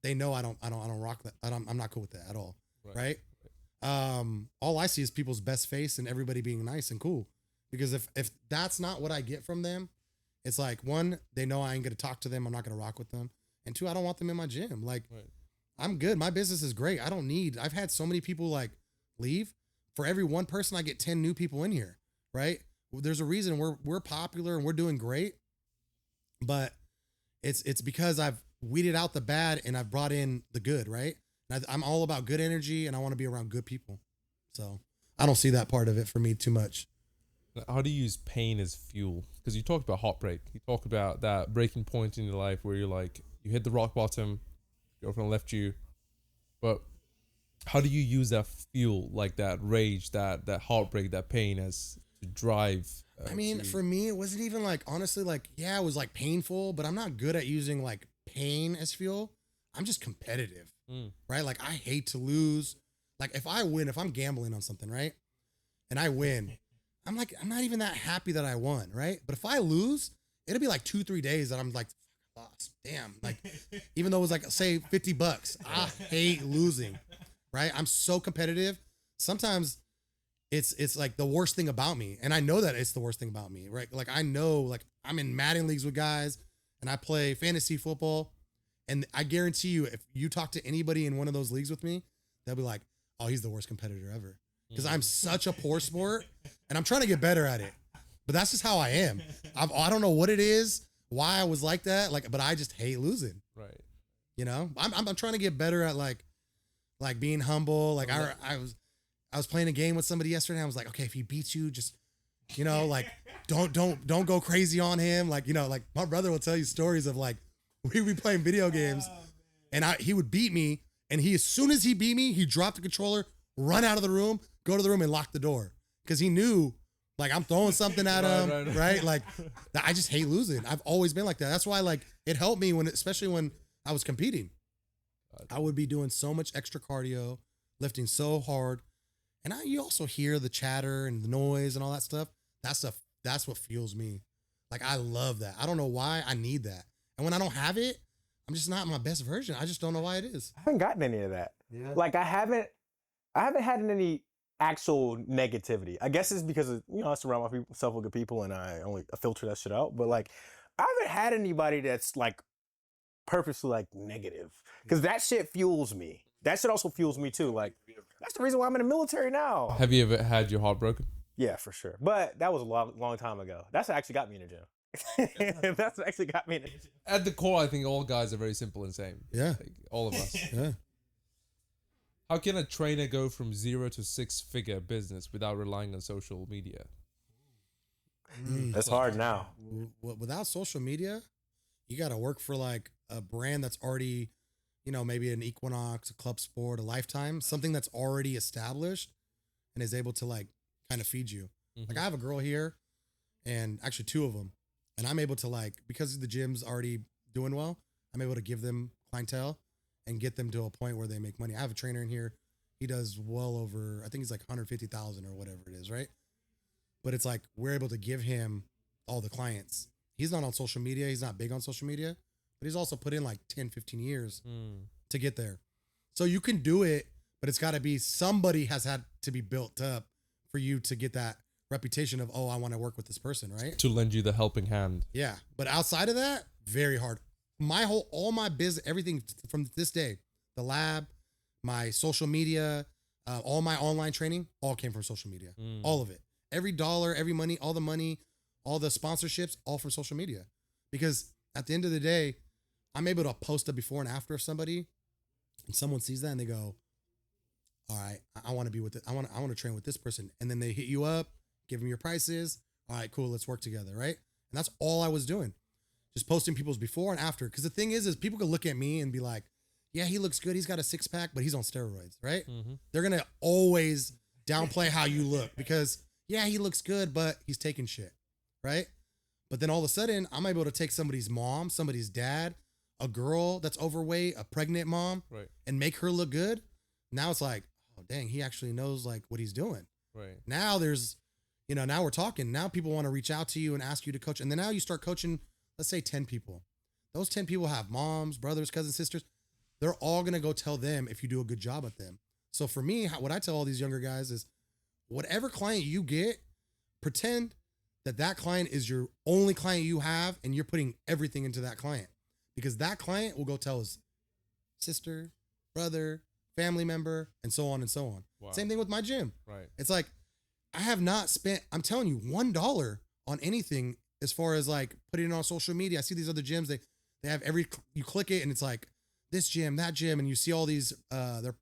they know I don't rock that. I'm not cool with that at all. Right. All I see is people's best face and everybody being nice and cool. Because if that's not what I get from them, it's like, one, they know I ain't going to talk to them. I'm not going to rock with them. And two, I don't want them in my gym. Like, I'm good. My business is great. I've had so many people like leave. For every one person, I get 10 new people in here. Right. There's a reason we're popular and we're doing great. But it's because I've weeded out the bad and I've brought in the good, right? And I'm all about good energy and I want to be around good people. So I don't see that part of it for me too much. How do you use pain as fuel? Because you talked about heartbreak. You talk about that breaking point in your life where you're like, you hit the rock bottom, your girlfriend left you. But how do you use that fuel, like that rage, that heartbreak, that pain as to drive? I mean, for me, it wasn't even like, honestly, like, yeah, it was like painful, but I'm not good at using like pain as fuel. I'm just competitive, right? Like, I hate to lose. Like, if I win, if I'm gambling on something, right? And I win, I'm like, I'm not even that happy that I won, right? But if I lose, it'll be like 2-3 days that I'm like, lost. Damn. Like, even though it was like, say $50, I hate losing, right? I'm so competitive. Sometimes it's like the worst thing about me. And I know that it's the worst thing about me, right? Like, I know, like, I'm in Madden leagues with guys and I play fantasy football. And I guarantee you, if you talk to anybody in one of those leagues with me, they'll be like, oh, he's the worst competitor ever. Because I'm such a poor sport and I'm trying to get better at it. But that's just how I am. I don't know what it is, why I was like that, like, but I just hate losing. Right. You know, I'm trying to get better at like being humble. Like I was playing a game with somebody yesterday. And I was like, okay, if he beats you, just, you know, like don't go crazy on him. Like, you know, like my brother will tell you stories of like we'd be playing video games and he would beat me, and as soon as he beat me, he dropped the controller, run out of the room, go to the room and lock the door because he knew. Like, I'm throwing something at him, right? Like, I just hate losing. I've always been like that. That's why, like, it helped me especially when I was competing. I would be doing so much extra cardio, lifting so hard. And you also hear the chatter and the noise and all that stuff. That's what fuels me. Like, I love that. I don't know why I need that. And when I don't have it, I'm just not my best version. I just don't know why it is. I haven't gotten any of that. Yeah. Like, I haven't had any actual negativity. I guess it's because of, I surround myself with good people and I filter that shit out. But like, I haven't had anybody that's like purposely like negative, because that shit fuels me. That shit also fuels me too. Like, that's the reason why I'm in the military now. Have you ever had your heart broken? Yeah, for sure. But that was a long time ago. That's what actually got me in the gym. That's what actually got me in the gym. At the core, I think all guys are very simple and same. Yeah. Like, all of us. Yeah. How can a trainer go from 0 to 6-figure business without relying on social media? That's hard now. Without social media, you got to work for like a brand that's already, maybe an Equinox, a Club Sport, a Lifetime, something that's already established and is able to like kind of feed you. Like, I have a girl here, and actually 2 of them, and I'm able to like, because the gym's already doing well, I'm able to give them clientele and get them to a point where they make money. I have a trainer in here. He does well over, I think he's like 150,000 or whatever it is, right? But it's like, we're able to give him all the clients. He's not on social media. He's not big on social media, but he's also put in like 10, 15 years to get there. So you can do it, but it's got to be, somebody has had to be built up for you to get that reputation of, oh, I want to work with this person, right? To lend you the helping hand. Yeah. But outside of that, very hard. All my business, everything from this day, the lab, my social media, all my online training, all came from social media. All of it. Every dollar, every money, all the sponsorships, all from social media. Because at the end of the day, I'm able to post a before and after of somebody, and someone sees that and they go, all right, I want to be with it. I want to train with this person. And then they hit you up, give them your prices. All right, cool. Let's work together. Right. And that's all I was doing. Just posting people's before and after. Because the thing is people can look at me and be like, yeah, he looks good. He's got a 6-pack, but he's on steroids, right? They're going to always downplay how you look because, yeah, he looks good, but he's taking shit, right? But then all of a sudden, I'm able to take somebody's mom, somebody's dad, a girl that's overweight, a pregnant mom, right, and make her look good. Now it's like, oh, dang, he actually knows like what he's doing. Right. Now there's, now we're talking. Now people want to reach out to you and ask you to coach. And then now you start coaching, let's say 10 people. Those 10 people have moms, brothers, cousins, sisters. They're all going to go tell them if you do a good job at them. So for me, what I tell all these younger guys is whatever client you get, pretend that client is your only client you have and you're putting everything into that client, because that client will go tell his sister, brother, family member, and so on and so on. Wow. Same thing with my gym. Right. It's like, I have not spent, I'm telling you, $1 on anything as far as like putting it on social media. I see these other gyms, they have you click it and it's like this gym, that gym, and you see all these, they're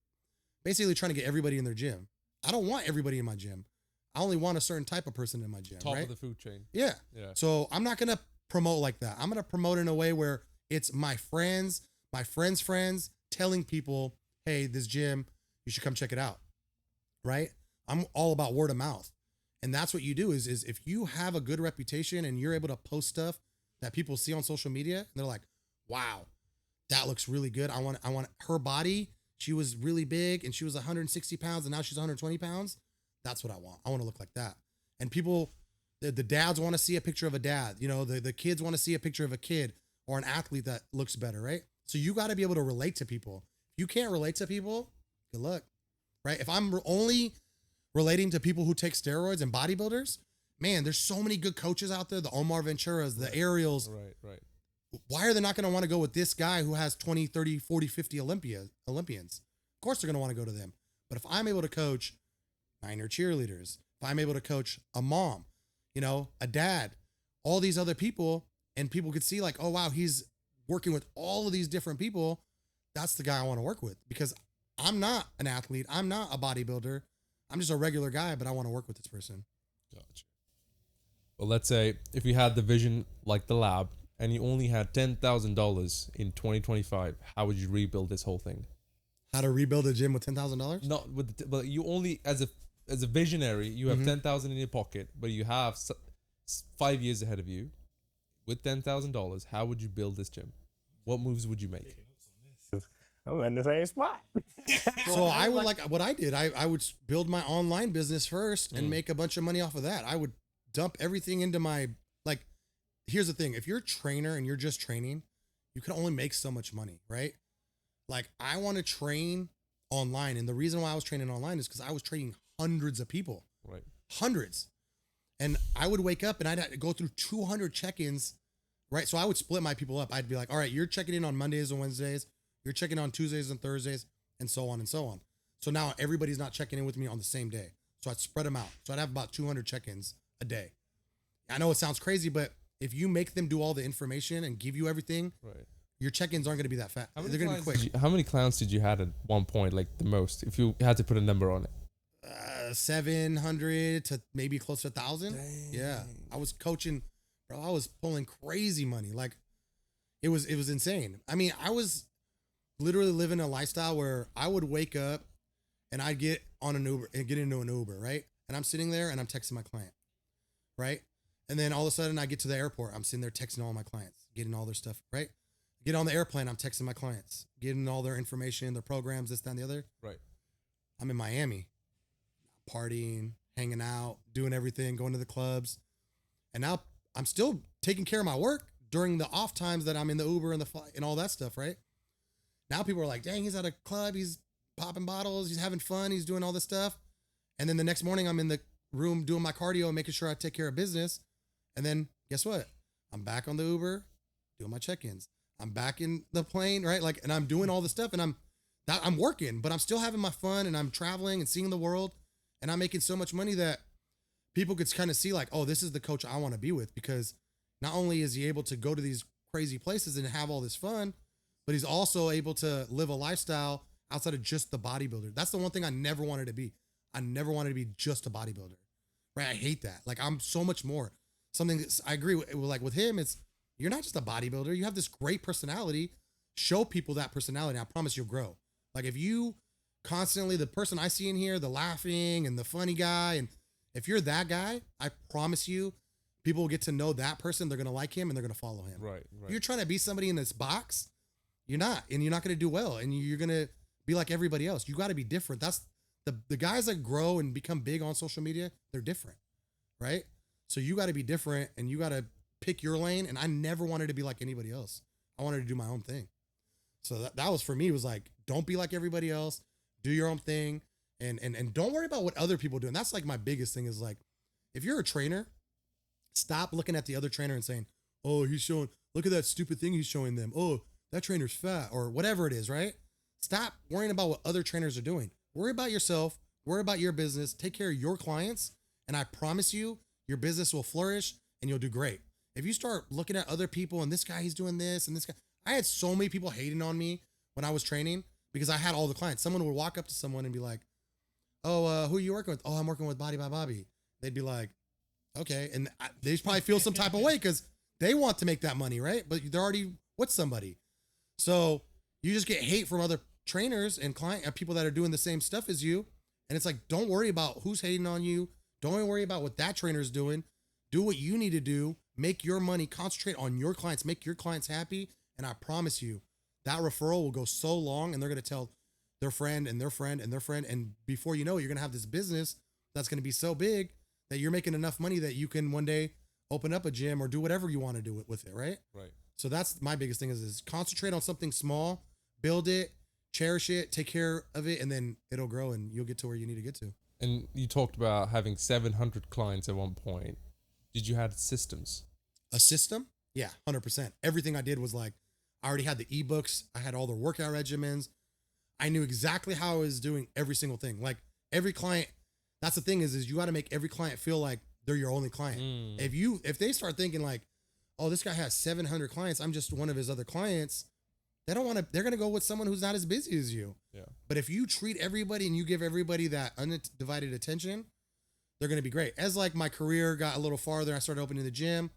basically trying to get everybody in their gym. I don't want everybody in my gym. I only want a certain type of person in my gym. Top right? of the food chain. Yeah. Yeah. So I'm not going to promote like that. I'm going to promote in a way where it's my friends' friends telling people, hey, this gym, you should come check it out. Right? I'm all about word of mouth. And that's what you do is if you have a good reputation and you're able to post stuff that people see on social media and they're like, wow, that looks really good. I want her body. She was really big and she was 160 pounds and now she's 120 pounds. That's what I want. I want to look like that. And people, the dads want to see a picture of a dad. The kids want to see a picture of a kid. or an athlete that looks better, right? So you got to be able to relate to people. If you can't relate to people, good luck, right? If I'm only relating to people who take steroids and bodybuilders, man, there's so many good coaches out there, the Omar Venturas, the Ariels. Right. Why are they not going to want to go with this guy who has 20, 30, 40, 50 Olympians? Of course they're going to want to go to them. But if I'm able to coach 9-year cheerleaders, if I'm able to coach a mom, a dad, all these other people, and people could see like, oh, wow, he's working with all of these different people. That's the guy I want to work with, because I'm not an athlete. I'm not a bodybuilder. I'm just a regular guy, but I want to work with this person. Gotcha. Well, let's say if you had the vision like the lab and you only had $10,000 in 2025, how would you rebuild this whole thing? How to rebuild a gym with $10,000? Not with, but you only, as a visionary, you have 10,000 in your pocket, but you have 5 years ahead of you. With $10,000, how would you build this gym? What moves would you make? I'm in the same spot. So I would like what I did. I would build my online business first and make a bunch of money off of that. I would dump everything into my, like, here's the thing. If you're a trainer and you're just training, you can only make so much money, right? Like, I want to train online. And the reason why I was training online is because I was training hundreds of people. Right. Hundreds. And I would wake up and I'd have to go through 200 check-ins, right? So I would split my people up. I'd be like, all right, you're checking in on Mondays and Wednesdays. You're checking on Tuesdays and Thursdays, and so on and so on. So now everybody's not checking in with me on the same day. So I'd spread them out. So I'd have about 200 check-ins a day. I know it sounds crazy, but if you make them do all the information and give you everything, Right. your check-ins aren't going to be that fast. They're going to be quick. How many clients did you have at one point, like the most, if you had to put a number on it? 700 to maybe close to 1,000. Yeah. I was coaching, bro. I was pulling crazy money. Like, it was insane. I mean, I was literally living a lifestyle where I would wake up and I'd get on an Uber and get into an Uber, right? And I'm sitting there and I'm texting my client, right? And then all of a sudden I get to the airport. I'm sitting there texting all my clients, getting all their stuff, right? Get on the airplane. I'm texting my clients, getting all their information, their programs, this, that, and the other. Right. I'm in Miami, partying, hanging out, doing everything, going to the clubs. And now I'm still taking care of my work during the off times that I'm in the Uber and the flight and all that stuff, right? Now people are like, dang, he's at a club, he's popping bottles, he's having fun, he's doing all this stuff. And then the next morning I'm in the room doing my cardio and making sure I take care of business. And then guess what? I'm back on the Uber, doing my check-ins. I'm back in the plane, right? Like, and I'm doing all this stuff and I'm working, but I'm still having my fun and I'm traveling and seeing the world. And I'm making so much money that people could kind of see like, oh, this is the coach I want to be with, because not only is he able to go to these crazy places and have all this fun, but he's also able to live a lifestyle outside of just the bodybuilder. That's the one thing I never wanted to be. I never wanted to be just a bodybuilder, right? I hate that. Like, I'm so much more. Something that I agree with, like with him, it's, you're not just a bodybuilder. You have this great personality. Show people that personality. I promise you'll grow. Like, if you constantly, the person I see in here, the laughing and the funny guy, and if you're that guy, I promise you, people will get to know that person. They're going to like him and they're going to follow him. Right. If you're trying to be somebody in this box, you're not, and you're not going to do well, and you're going to be like everybody else. You got to be different. That's the guys that grow and become big on social media. They're different, right? So you got to be different, and you got to pick your lane. And I never wanted to be like anybody else. I wanted to do my own thing. So that was for me, was like, don't be like everybody else. Do your own thing, and don't worry about what other people do. And that's like my biggest thing, is like, if you're a trainer, stop looking at the other trainer and saying, oh, he's showing, look at that stupid thing he's showing them. Oh, that trainer's fat, or whatever it is, right? Stop worrying about what other trainers are doing. Worry about yourself. Worry about your business. Take care of your clients. And I promise you, your business will flourish and you'll do great. If you start looking at other people and this guy, he's doing this and this guy, I had so many people hating on me when I was training because I had all the clients. Someone would walk up to someone and be like, oh, who are you working with? Oh, I'm working with Body by Bobby. They'd be like, okay. And they probably feel some type of way because they want to make that money, right? But they're already with somebody. So you just get hate from other trainers and people that are doing the same stuff as you. And it's like, don't worry about who's hating on you. Don't worry about what that trainer is doing. Do what you need to do. Make your money. Concentrate on your clients. Make your clients happy. And I promise you, that referral will go so long, and they're going to tell their friend and their friend and their friend. And before you know it, you're going to have this business that's going to be so big that you're making enough money that you can one day open up a gym or do whatever you want to do with it, right? Right. So that's my biggest thing is concentrate on something small, build it, cherish it, take care of it, and then it'll grow and you'll get to where you need to get to. And you talked about having 700 clients at one point. Did you have systems? A system? Yeah, 100%. Everything I did was like, I already had the ebooks. I had all their workout regimens. I knew exactly how I was doing every single thing. Like every client, that's the thing is you got to make every client feel like they're your only client. If they start thinking like, oh, this guy has 700 clients, I'm just one of his other clients, they're going to go with someone who's not as busy as you. Yeah. But if you treat everybody and you give everybody that undivided attention, they're going to be great. As like my career got a little farther, I started opening the gym.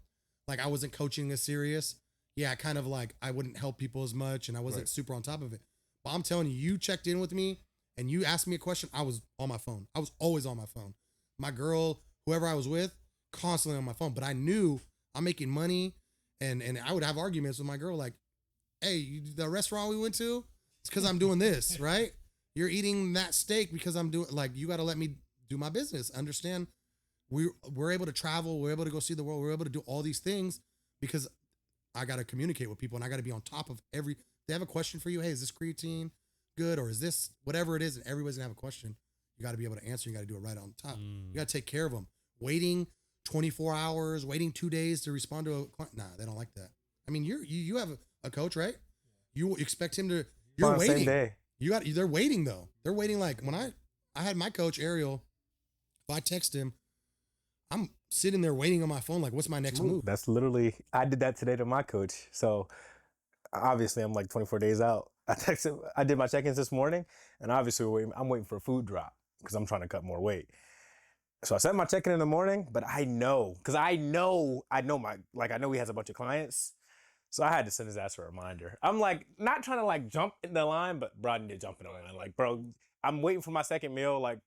Like I wasn't coaching as serious. Yeah, kind of like I wouldn't help people as much and I wasn't super on top of it. But I'm telling you, you checked in with me and you asked me a question, I was on my phone. I was always on my phone. My girl, whoever I was with, constantly on my phone. But I knew I'm making money and I would have arguments with my girl like, hey, the restaurant we went to, it's because I'm doing this, right? You're eating that steak because I'm doing, like, you got to let me do my business. Understand? We're able to travel. We're able to go see the world. We're able to do all these things because I got to communicate with people and I got to be on top of they have a question for you. Hey, is this creatine good? Or is this whatever it is? And everybody's gonna have a question. You got to be able to answer. You got to do it right on top. You got to take care of them. Waiting 24 hours, waiting 2 days to respond to a client. Nah, they don't like that. I mean, you have a coach, right? You expect him to, you're waiting. Same day. They're waiting though. They're waiting. Like when I had my coach, Ariel, if I text him, I'm sitting there waiting on my phone. Like, what's my next move? That's literally, I did that today to my coach. So obviously I'm like 24 days out. I did my check-ins this morning and obviously I'm waiting for a food drop because I'm trying to cut more weight. So I set my check-in in the morning, but I know he has a bunch of clients. So I had to send his ass a reminder. I'm like, not trying to like jump in the line, but bro, I need to jump in the line. Like, bro, I'm waiting for my second meal. Like,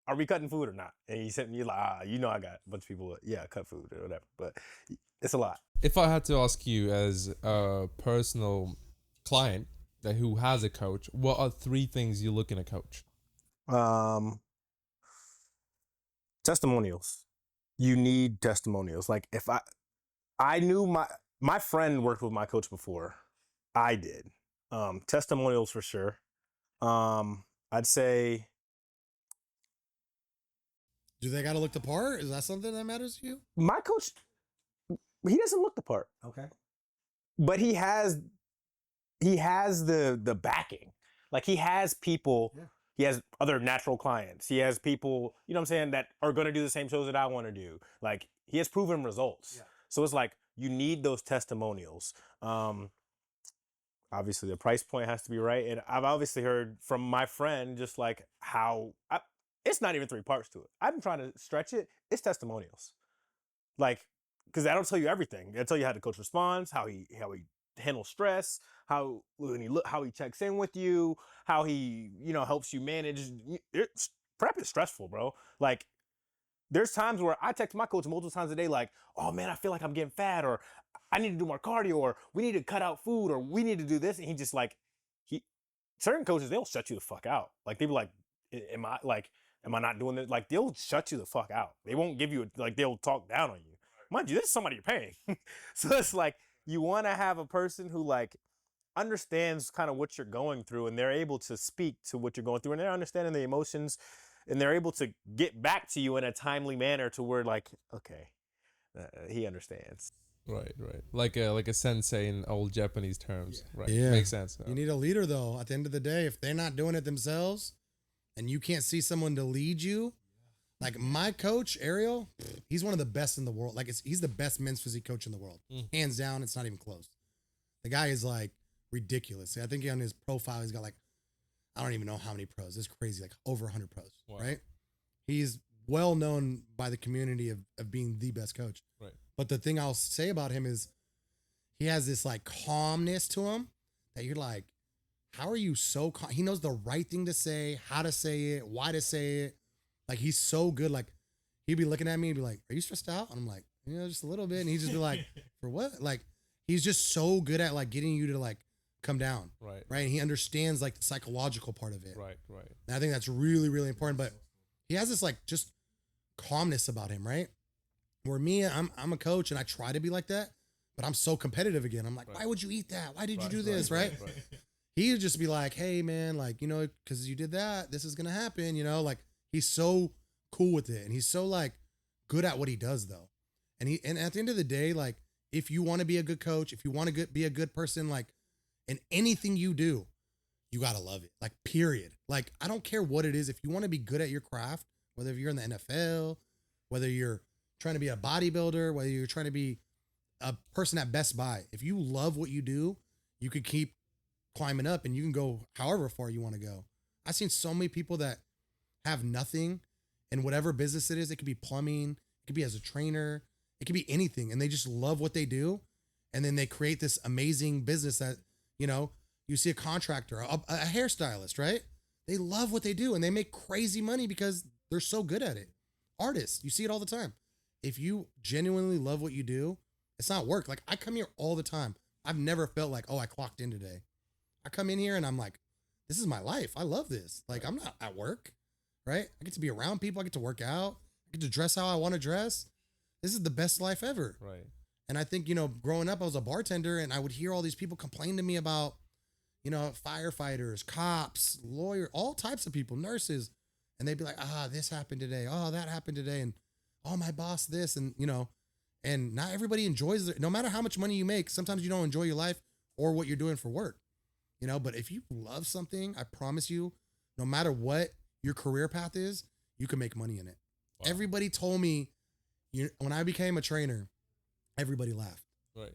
are we cutting food or not? And he sent me like, I got a bunch of people, cut food or whatever. But it's a lot. If I had to ask you as a personal client who has a coach, what are 3 things you look in a coach? Testimonials. You need testimonials. Like if I knew my friend worked with my coach before. I did. Testimonials for sure. I'd say. Do they got to look the part? Is that something that matters to you? My coach, he doesn't look the part. Okay. But he has the backing. Like he has people. Yeah. He has other natural clients. He has people, you know what I'm saying, that are going to do the same shows that I want to do. Like he has proven results. Yeah. So it's like you need those testimonials. Obviously the price point has to be right. And I've obviously heard from my friend just like how it's not even 3 parts to it. I've been trying to stretch it. It's testimonials. Like, because that'll tell you everything. It'll tell you how the coach responds, how he handles stress, how he checks in with you, how he, helps you manage. Prep is stressful, bro. Like, there's times where I text my coach multiple times a day, like, oh man, I feel like I'm getting fat, or I need to do more cardio, or we need to cut out food, or we need to do this. And he just like, certain coaches, they'll shut you the fuck out. Like, they be like, am I not doing this? Like, they'll shut you the fuck out. They won't give you, they'll talk down on you. Mind you, this is somebody you're paying. So it's like, you want to have a person who like understands kind of what you're going through and they're able to speak to what you're going through and they're understanding the emotions and they're able to get back to you in a timely manner to where like, okay, he understands. Right. Like a sensei in old Japanese terms. Yeah. Right. Yeah. Makes sense. You need a leader though. At the end of the day, if they're not doing it themselves and you can't see someone to lead you, like my coach, Ariel, he's one of the best in the world. Like he's the best men's physique coach in the world. Hands down, it's not even close. The guy is like ridiculous. I think on his profile, he's got like, I don't even know how many pros. It's crazy, like over 100 pros, wow. Right? He's well known by the community of being the best coach. Right. But the thing I'll say about him is he has this like calmness to him that you're like, how are you so calm? He knows the right thing to say, how to say it, why to say it. Like, he's so good. Like, he'd be looking at me and be like, are you stressed out? And I'm like, just a little bit. And he'd just be like, for what? Like, he's just so good at, like, getting you to, like, come down. Right. Right? And he understands, like, the psychological part of it. Right. And I think that's really, really important. But he has this, like, just calmness about him, right? Where me, I'm a coach, and I try to be like that. but I'm so competitive again. I'm like, Right. why would you eat that? Why did you Right, do this? Right. He would just be like, hey man, like, you know, cause you did that, this is going to happen, you know, like he's so cool with it. And he's so like good at what he does though. And at the end of the day, like if you want to be a good coach, if you want to be a good person, like in anything you do, you got to love it. Like period. Like, I don't care what it is. If you want to be good at your craft, whether you're in the NFL, whether you're trying to be a bodybuilder, whether you're trying to be a person at Best Buy, if you love what you do, you could keep climbing up and you can go however far you want to go. I've seen so many people that have nothing in whatever business it is. It could be plumbing, it could be as a trainer, it could be anything. And they just love what they do. And then they create this amazing business that, you know, you see a contractor, a hairstylist, right? They love what they do and they make crazy money because they're so good at it. Artists, you see it all the time. If you genuinely love what you do, it's not work. Like I come here all the time. I've never felt like, oh, I clocked in today. I come in here and I'm like, this is my life. I love this. Like I'm not at work, right? I get to be around people. I get to work out. I get to dress how I want to dress. This is the best life ever. Right. And I think, you know, growing up, I was a bartender and I would hear all these people complain to me about, you know, firefighters, cops, lawyers, all types of people, nurses. And they'd be like, this happened today. Oh, that happened today. And oh, my boss, this. And, you know, and not everybody enjoys it. No matter how much money you make, sometimes you don't enjoy your life or what you're doing for work, you know, but if you love something, I promise you, no matter what your career path is, you can make money in it. Wow. Everybody told me when I became a trainer, everybody laughed. Right.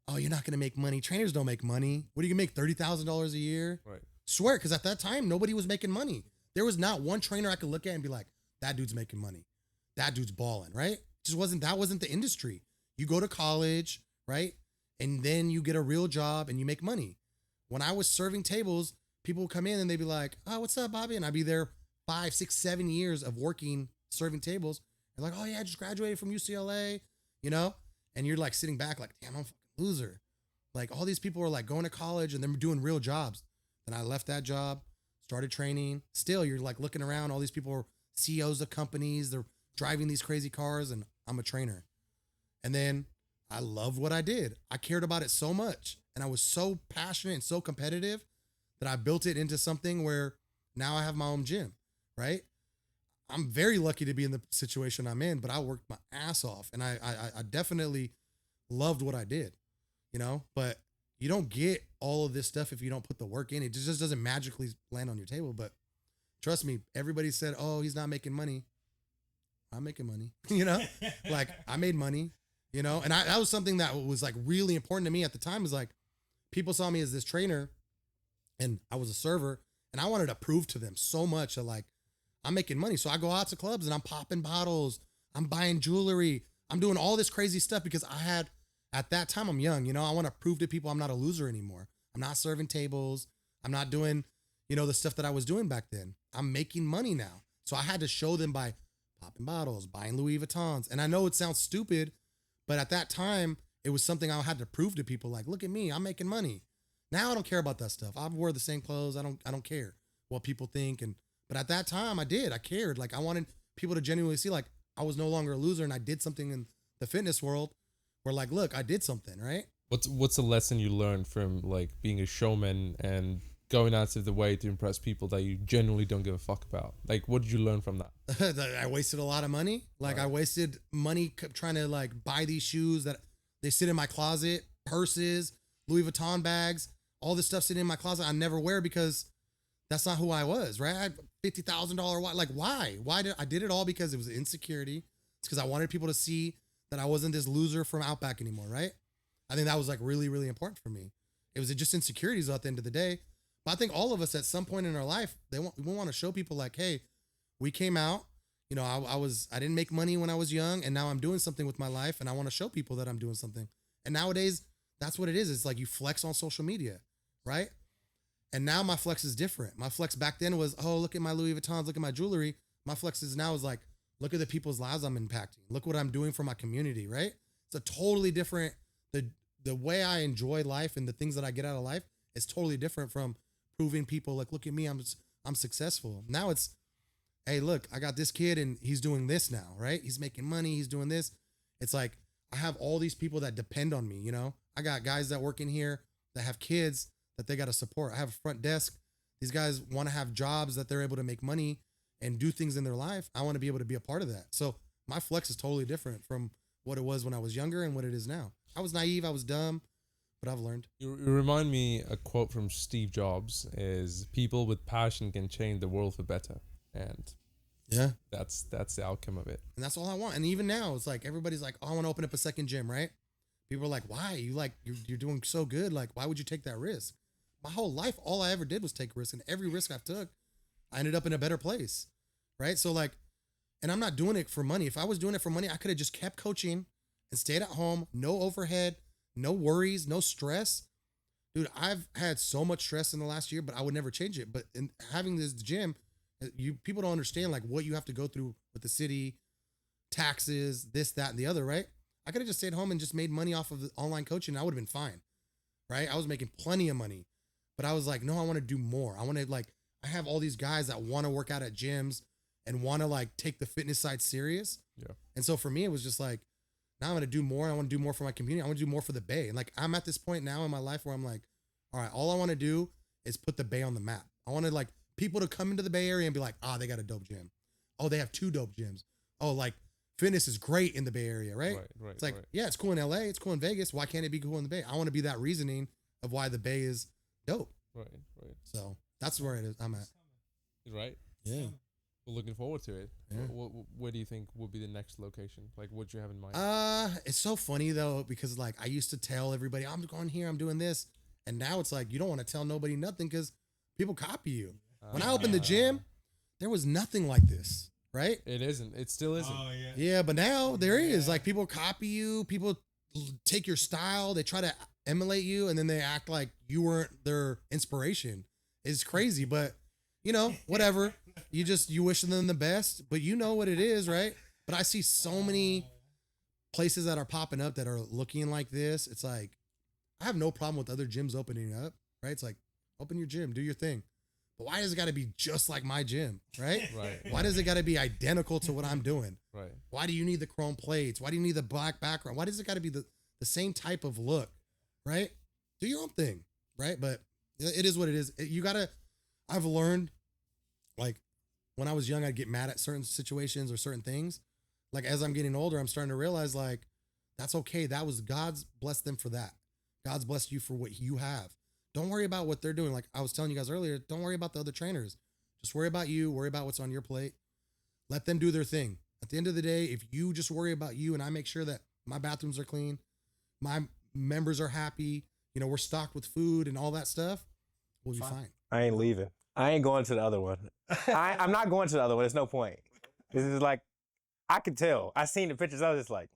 Oh, you're not going to make money. Trainers don't make money. What are you going to make? $30,000 a year? Right. Swear. Cause at that time, nobody was making money. There was not one trainer I could look at and be like, that dude's making money. That dude's balling, right? That wasn't the industry. You go to college, right? And then you get a real job and you make money. When I was serving tables, people would come in and they'd be like, oh, what's up, Bobby? And I'd be there 5, 6, 7 years of working, serving tables. And like, oh yeah, I just graduated from UCLA, you know? And you're like sitting back like, damn, I'm a fucking loser. Like all these people are like going to college and they're doing real jobs. Then I left that job, started training. Still, you're like looking around, all these people are CEOs of companies. They're driving these crazy cars and I'm a trainer. And then I loved what I did. I cared about it so much. And I was so passionate and so competitive that I built it into something where now I have my own gym, right? I'm very lucky to be in the situation I'm in, but I worked my ass off and I definitely loved what I did, you know, but you don't get all of this stuff if you don't put the work in. It just doesn't magically land on your table. But trust me, everybody said, oh, he's not making money. I'm making money, you know, like I made money, you know, and that was something that was like really important to me at the time. Is like people saw me as this trainer and I was a server and I wanted to prove to them so much that like I'm making money. So I go out to clubs and I'm popping bottles. I'm buying jewelry. I'm doing all this crazy stuff because at that time, I'm young, you know, I want to prove to people I'm not a loser anymore. I'm not serving tables. I'm not doing, you know, the stuff that I was doing back then. I'm making money now. So I had to show them by popping bottles, buying Louis Vuittons. And I know it sounds stupid, but at that time, it was something I had to prove to people like, look at me, I'm making money. Now I don't care about that stuff. I wear the same clothes. I don't care what people think. But at that time I did. I cared. Like I wanted people to genuinely see like I was no longer a loser and I did something in the fitness world where like, look, I did something, right? What's the lesson you learned from like being a showman and going out of the way to impress people that you genuinely don't give a fuck about? Like, what did you learn from that? I wasted a lot of money. Like I wasted money trying to like buy these shoes that they sit in my closet, purses, Louis Vuitton bags, all this stuff sitting in my closet I never wear because that's not who I was, right? I had $50,000 watch. Like why? I did it all because it was insecurity. It's because I wanted people to see that I wasn't this loser from Outback anymore, right? I think that was like really, really important for me. It was just insecurities at the end of the day. But I think all of us at some point in our life, we want to show people like, hey, we came out, you know, I didn't make money when I was young and now I'm doing something with my life and I want to show people that I'm doing something. And nowadays, that's what it is. It's like you flex on social media, right? And now my flex is different. My flex back then was, oh, look at my Louis Vuittons, look at my jewelry. My flex is now is like, look at the people's lives I'm impacting. Look what I'm doing for my community, right? It's a totally different, the way I enjoy life and the things that I get out of life is totally different from proving people like, look at me, I'm successful. Now it's, hey, look, I got this kid and he's doing this now, right? He's making money, he's doing this. It's like, I have all these people that depend on me, you know? I got guys that work in here that have kids that they got to support. I have a front desk. These guys want to have jobs that they're able to make money and do things in their life. I want to be able to be a part of that. So my flex is totally different from what it was when I was younger and what it is now. I was naive, I was dumb, but I've learned. You remind me, a quote from Steve Jobs is, people with passion can change the world for better. And yeah, that's the outcome of it. And that's all I want. And even now, it's like everybody's like, oh, I want to open up a second gym, right? People are like, why? You're doing so good. Like, why would you take that risk? My whole life, all I ever did was take risks. And every risk I took, I ended up in a better place, right? So like, and I'm not doing it for money. If I was doing it for money, I could have just kept coaching and stayed at home. No overhead, no worries, no stress. Dude, I've had so much stress in the last year, but I would never change it. But in having this gym, people don't understand like what you have to go through with the city, taxes, this, that, and the other, right? I could have just stayed home and just made money off of the online coaching. I would have been fine, right? I was making plenty of money, but I was like, no, I want to do more. I want to I have all these guys that want to work out at gyms and want to like take the fitness side serious. Yeah. And so for me, it was just like, now I'm going to do more. I want to do more for my community. I want to do more for the Bay. And like, I'm at this point now in my life where I'm like, all right, all I want to do is put the Bay on the map. I want to like people to come into the Bay Area and be like, they got a dope gym. Oh, they have 2 dope gyms. Oh, like fitness is great in the Bay Area, right? Right. It's like, yeah, it's cool in LA. It's cool in Vegas. Why can't it be cool in the Bay? I want to be that reasoning of why the Bay is dope. Right. So that's where it is. I'm at. Right. Yeah. We're looking forward to it. Yeah. Where do you think would be the next location? Like, what do you have in mind? It's so funny though, because like I used to tell everybody, I'm going here, I'm doing this. And now it's like, you don't want to tell nobody nothing because people copy you. When I opened the gym, there was nothing like this, right? It isn't. It still isn't. Oh, yeah. Yeah, but now there is. Like people copy you, people take your style, they try to emulate you, and then they act like you weren't their inspiration. It's crazy, but you know, whatever. You wish them the best, but you know what it is, right? But I see so many places that are popping up that are looking like this. It's like, I have no problem with other gyms opening up, right? It's like, open your gym, do your thing. But why does it got to be just like my gym, right? Right. Why does it got to be identical to what I'm doing? Right. Why do you need the chrome plates? Why do you need the black background? Why does it got to be the same type of look, right? Do your own thing, right? But it is what it is. I've learned, like, when I was young, I'd get mad at certain situations or certain things. Like, as I'm getting older, I'm starting to realize, like, that's okay. That was God's blessed them for that. God's blessed you for what you have. Don't worry about what they're doing. Like I was telling you guys earlier, don't worry about the other trainers. Just worry about you. Worry about what's on your plate. Let them do their thing. At the end of the day, if you just worry about you and I make sure that my bathrooms are clean, my members are happy, you know, we're stocked with food and all that stuff, we'll be fine. I ain't leaving. I ain't going to the other one. I'm not going to the other one. There's no point. This is like, I could tell. I seen the pictures. I was just like,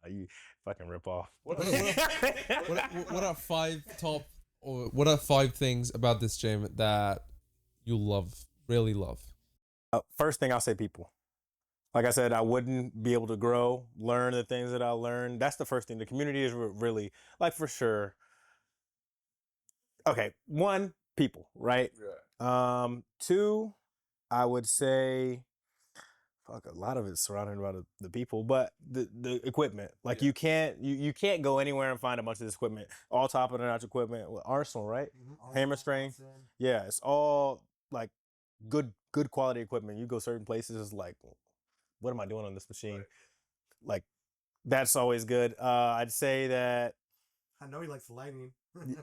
you fucking rip off. What are 5 top, or what are 5 things about this gym that you love, really love? First thing I'll say, people. Like I said, I wouldn't be able to grow, learn the things that I learned. That's the first thing. The community is really, like, for sure. Okay, 1, people, right? Yeah. 2, I would say, a lot of it's surrounded by the people, but the equipment. Like, you can't go anywhere and find a bunch of this equipment, all top of the notch equipment. With Arsenal, right? Mm-hmm. Hammer strength. Yeah, it's all like good quality equipment. You go certain places, it's like, what am I doing on this machine? Right. Like, that's always good. I'd say that. I know he likes the lighting.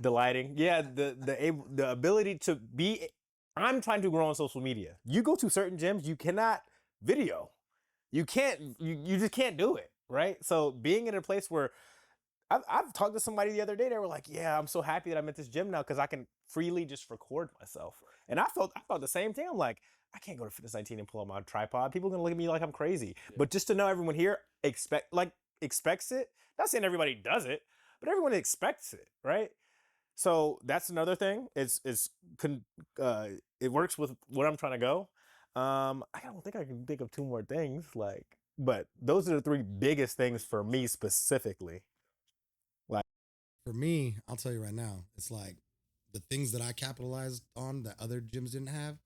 The lighting, yeah, the ability to be. I'm trying to grow on social media. You go to certain gyms, you cannot video. You just can't do it, right? So being in a place where I've talked to somebody the other day, they were like, yeah, I'm so happy that I'm at this gym now because I can freely just record myself. And I felt the same thing. I'm like, I can't go to Fitness 19 and pull out my tripod. People are gonna look at me like I'm crazy. Yeah. But just to know everyone here expects it. Not saying everybody does it, but everyone expects it, right? So that's another thing. It works with where I'm trying to go. I don't think I can think of 2 more things, but those are the 3 biggest things for me specifically. Like, for me, I'll tell you right now, it's like the things that I capitalized on that other gyms didn't have.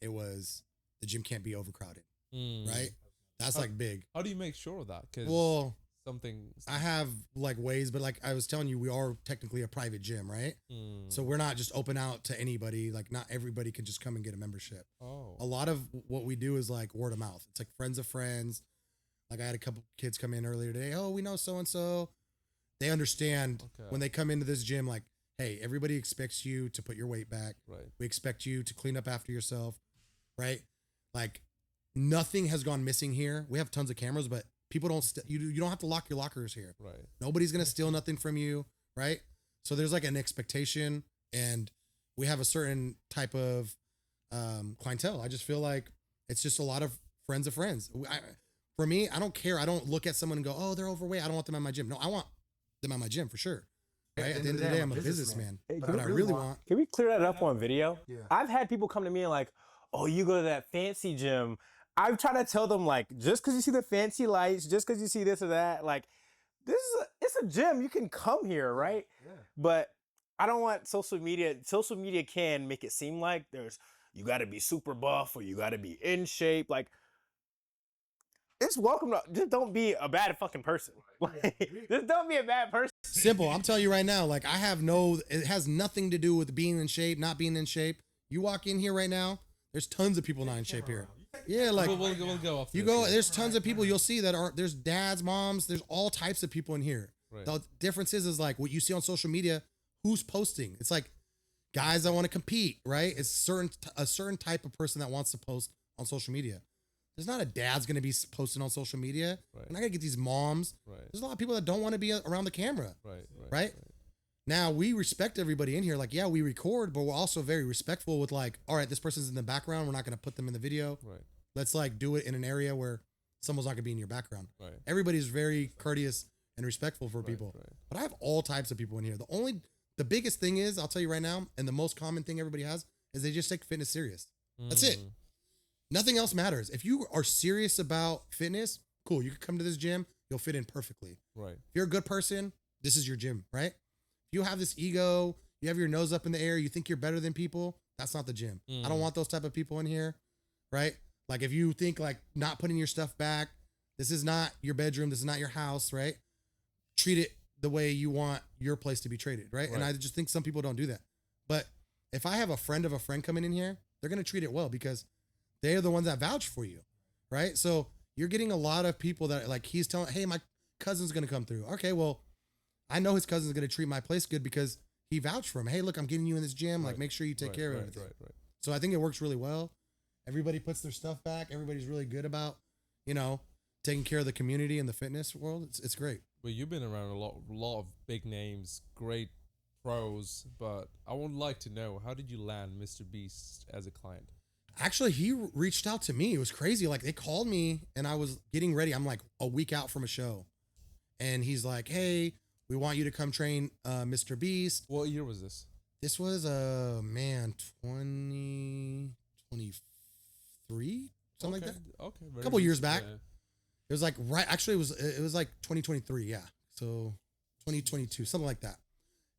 It was the gym can't be overcrowded, right? That's like big. How do you make sure of that? Because something? I have like ways, but like I was telling you, we are technically a private gym, right? So we're not just open out to anybody. Like not everybody can just come and get a membership. Oh. A lot of what we do is like word of mouth. It's like friends of friends. Like I had a couple kids come in earlier today. Oh, we know so-and-so. They understand when they come into this gym, like, hey, everybody expects you to put your weight back. Right. We expect you to clean up after yourself, right? Like nothing has gone missing here. We have tons of cameras, but people don't, you don't have to lock your lockers here. Right. Nobody's going to steal nothing from you, right? So there's like an expectation, and we have a certain type of clientele. I just feel like it's just a lot of friends of friends. For me, I don't care. I don't look at someone and go, oh, they're overweight, I don't want them at my gym. No, I want them at my gym for sure. Right? At the end of the day, I'm a businessman. Hey, but I really want. Can we clear that up on video? Yeah. I've had people come to me and like, oh, you go to that fancy gym. I've tried to tell them like, just because you see the fancy lights, just because you see this or that, like, it's a gym. You can come here, right? Yeah. But I don't want social media. Social media can make it seem like you got to be super buff or you got to be in shape. Like, it's welcome to, just don't be a bad fucking person. Like, just don't be a bad person. Simple. I'm telling you right now, like it has nothing to do with being in shape, not being in shape. You walk in here right now, there's tons of people not in shape here. Yeah, like we'll go off. you go, there's tons of people you'll see that there's dads, moms, there's all types of people in here. Right. The difference is like what you see on social media, who's posting. It's like guys that want to compete, right? It's a certain type of person that wants to post on social media. There's not a dad's going to be posting on social media. Right. We're not going to get these moms. Right. There's a lot of people that don't want to be around the camera. Right. Now, we respect everybody in here. Like, yeah, we record, but we're also very respectful with like, all right, this person's in the background. We're not going to put them in the video. Right. Let's like do it in an area where someone's not going to be in your background. Right. Everybody's very courteous and respectful for people. Right. But I have all types of people in here. The biggest thing is, I'll tell you right now, and the most common thing everybody has is they just take fitness serious. That's it. Nothing else matters. If you are serious about fitness, cool. You can come to this gym. You'll fit in perfectly. Right. If you're a good person, this is your gym, right? If you have this ego, you have your nose up in the air, you think you're better than people, that's not the gym. I don't want those type of people in here, right? Like if you think like not putting your stuff back, this is not your bedroom, this is not your house, right? Treat it the way you want your place to be treated, right? And I just think some people don't do that. But if I have a friend of a friend coming in here, they're going to treat it well because they're the ones that vouch for you, right? So you're getting a lot of people that like he's telling, hey, my cousin's going to come through. Okay, well, I know his cousin's going to treat my place good because he vouched for him. Hey, look, I'm getting you in this gym. Like, make sure you take care of everything. Right. So I think it works really well. Everybody puts their stuff back. Everybody's really good about, taking care of the community and the fitness world. It's great. Well, you've been around a lot of big names, great pros, but I would like to know, how did you land MrBeast as a client? Actually, he reached out to me. It was crazy. Like they called me and I was getting ready. I'm like a week out from a show. And he's like, hey, we want you to come train MrBeast. What year was this? This was 2023, something like that. Okay. A couple years back. Yeah. It was like it was like 2023, yeah. So 2022, something like that.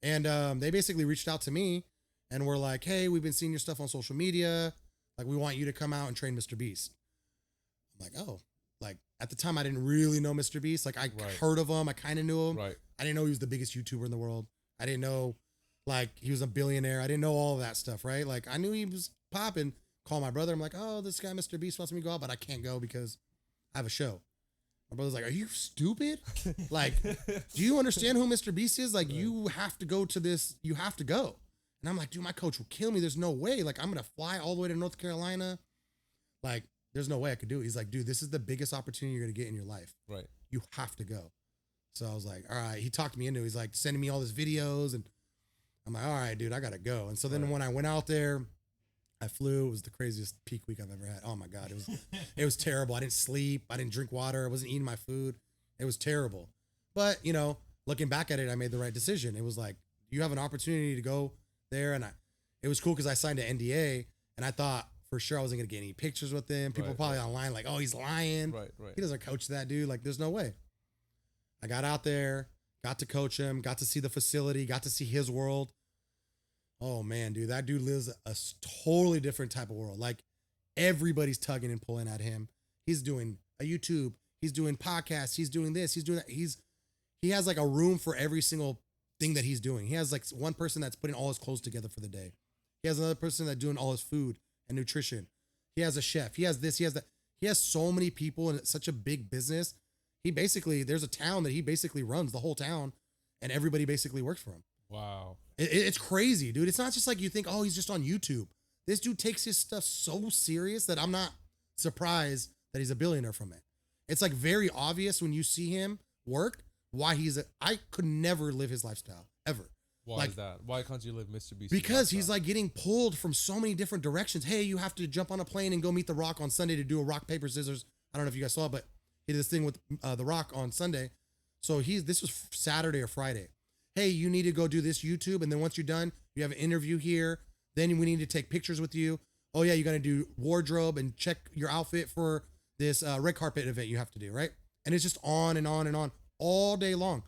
And they basically reached out to me and were like, hey, we've been seeing your stuff on social media. Like, we want you to come out and train MrBeast. I'm like, oh, like at the time I didn't really know MrBeast. Like I heard of him. I kind of knew him. Right. I didn't know he was the biggest YouTuber in the world. I didn't know like he was a billionaire. I didn't know all of that stuff, right? Like I knew he was popping. Call my brother. I'm like, oh, this guy MrBeast wants me to go out, but I can't go because I have a show. My brother's like, are you stupid? Like, do you understand who MrBeast is? Like, you have to go to this. You have to go. And I'm like, dude, my coach will kill me. There's no way. Like, I'm going to fly all the way to North Carolina. Like, there's no way I could do it. He's like, dude, this is the biggest opportunity you're going to get in your life. Right. You have to go. So I was like, all right. He talked me into it. He's like sending me all these videos. And I'm like, all right, dude, I got to go. And so then when I went out there, I flew. It was the craziest peak week I've ever had. Oh my God. It was terrible. I didn't sleep. I didn't drink water. I wasn't eating my food. It was terrible. But, looking back at it, I made the right decision. It was like, you have an opportunity to go there. And it was cool because I signed an NDA and I thought for sure I wasn't going to get any pictures with him. People probably online like, oh, he's lying. Right. He doesn't coach that dude. Like, there's no way. I got out there, got to coach him, got to see the facility, got to see his world. Oh man, dude, that dude lives a totally different type of world. Like everybody's tugging and pulling at him. He's doing a YouTube. He's doing podcasts. He's doing this. He's doing that. He has like a room for every single thing that he's doing. He has like one person that's putting all his clothes together for the day. He has another person that's doing all his food and nutrition. He has a chef. He has this. He has that. He has so many people, and it's such a big business. There's a town that he basically runs, the whole town, and everybody basically works for him. Wow. It's crazy, dude. It's not just like you think, oh, he's just on YouTube. This dude takes his stuff so serious that I'm not surprised that he's a billionaire from it. It's like very obvious when you see him work why I could never live his lifestyle ever. Why is that? Why can't you live MrBeast? Because he's like getting pulled from so many different directions. Hey, you have to jump on a plane and go meet The Rock on Sunday to do a rock, paper, scissors. I don't know if you guys saw it, but he did this thing with The Rock on Sunday. So this was Saturday or Friday. Hey, you need to go do this YouTube. And then once you're done, you have an interview here. Then we need to take pictures with you. Oh yeah, you're going to do wardrobe and check your outfit for this red carpet event you have to do, right? And it's just on and on and on all day long.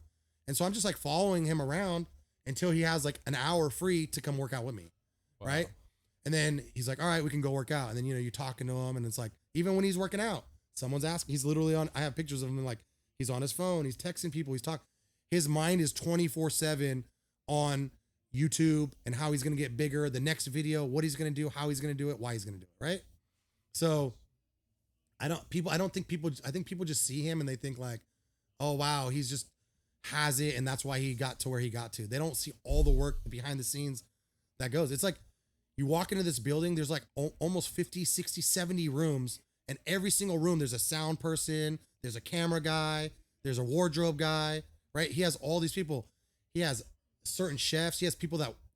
And so I'm just like following him around until he has like an hour free to come work out with me. Wow. Right. And then he's like, all right, we can go work out. And then, you're talking to him and it's like, even when he's working out, someone's asking, he's literally I have pictures of him and like, he's on his phone, he's texting people, he's talking. His mind is 24/7 on YouTube and how he's going to get bigger, the next video, what he's going to do, how he's going to do it, why he's going to do it. Right. So I think people just see him and they think like, oh, wow, he's just has it. And that's why he got to where he got to. They don't see all the work behind the scenes that goes. It's like you walk into this building, there's like almost 50, 60, 70 rooms. And every single room, there's a sound person, there's a camera guy, there's a wardrobe guy, right? He has all these people. He has certain chefs. He has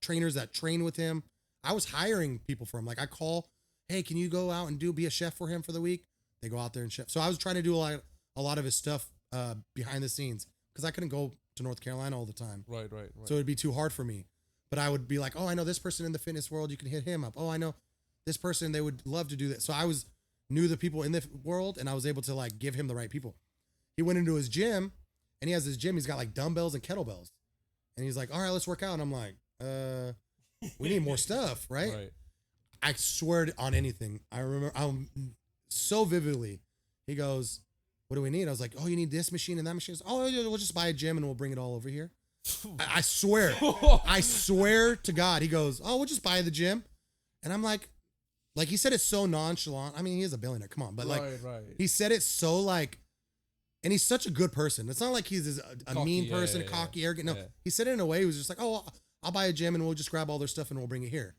trainers that train with him. I was hiring people for him. Like I call, hey, can you go out and be a chef for him for the week? They go out there and chef. So I was trying to do a lot of his stuff behind the scenes because I couldn't go to North Carolina all the time. Right. So it'd be too hard for me. But I would be like, oh, I know this person in the fitness world. You can hit him up. Oh, I know this person. They would love to do that. So I knew the people in the world and I was able to like give him the right people. He went into his gym and he has his gym. He's got like dumbbells and kettlebells. And he's like, all right, let's work out. And I'm like, we need more stuff, right? I swear on anything. I remember so vividly. He goes, what do we need? I was like, oh, you need this machine and that machine. Oh, we'll just buy a gym and we'll bring it all over here. I swear. I swear to God. He goes, oh, we'll just buy the gym. And I'm like he said it so nonchalant. I mean, he is a billionaire. Come on. But he said it so like, and he's such a good person. It's not like he's a mean person, cocky, arrogant. No, he said it in a way. He was just like, oh, I'll buy a gym and we'll just grab all their stuff and we'll bring it here.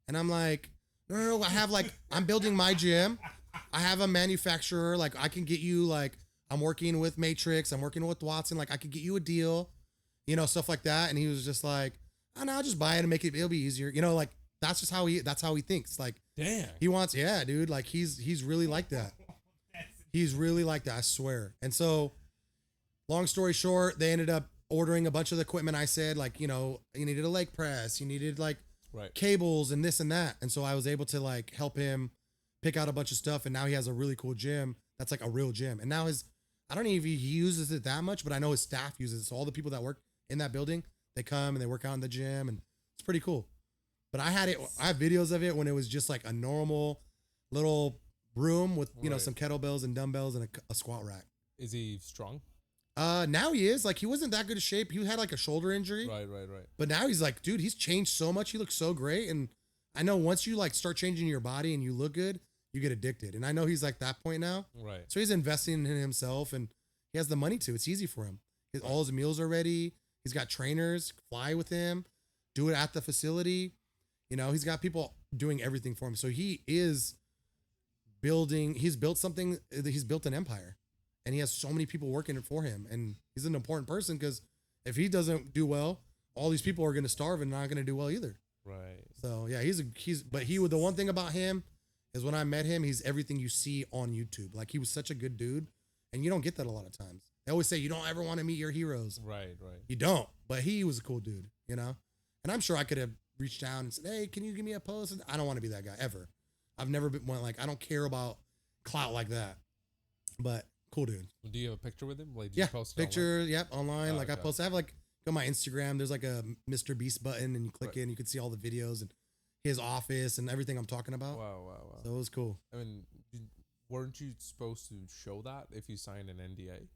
And I'm like, no. I'm building my gym. I have a manufacturer. Like I can get you I'm working with Matrix. I'm working with Watson. Like I could get you a deal, stuff like that. And he was just like, oh, no, I'll just buy it and it'll be easier. Like that's just how he thinks. Like, damn, he wants, yeah, dude. Like he's really like that. He's really like that, I swear. And so, long story short, they ended up ordering a bunch of the equipment I said, like, you needed a leg press, you needed cables and this and that. And so I was able to help him pick out a bunch of stuff. And now he has a really cool gym that's like a real gym. And now I don't know if he uses it that much, but I know his staff uses it. So all the people that work in that building, they come and they work out in the gym and it's pretty cool. But I have videos of it when it was just like a normal little room with some kettlebells and dumbbells and a squat rack. Is he strong? Now he is. He wasn't that good of shape. He had a shoulder injury. Right. But now he's dude, he's changed so much. He looks so great. And I know once you start changing your body and you look good, you get addicted. And I know he's that point now. Right. So he's investing in himself and he has the money to. It's easy for him. All his meals are ready. He's got trainers fly with him, do it at the facility. He's got people doing everything for him. So he's built something. He's built an empire and he has so many people working for him. And he's an important person because if he doesn't do well, all these people are going to starve and not going to do well either. Right. So yeah, the one thing about him is when I met him, he's everything you see on YouTube. He was such a good dude and you don't get that a lot of times. They always say you don't ever want to meet your heroes. Right. You don't, but he was a cool dude, and I'm sure I could have reached out and said, hey, can you give me a post? I don't want to be that guy ever. I've never been one I don't care about clout like that, but cool dude. Do you have a picture with him? Do yeah, you post picture. Online? Yep, online. Oh, okay. I post. I have go my Instagram. There's a MrBeast button, and you click it, and you can see all the videos and his office and everything I'm talking about. Wow. So it was cool. I mean, weren't you supposed to show that if you signed an NDA?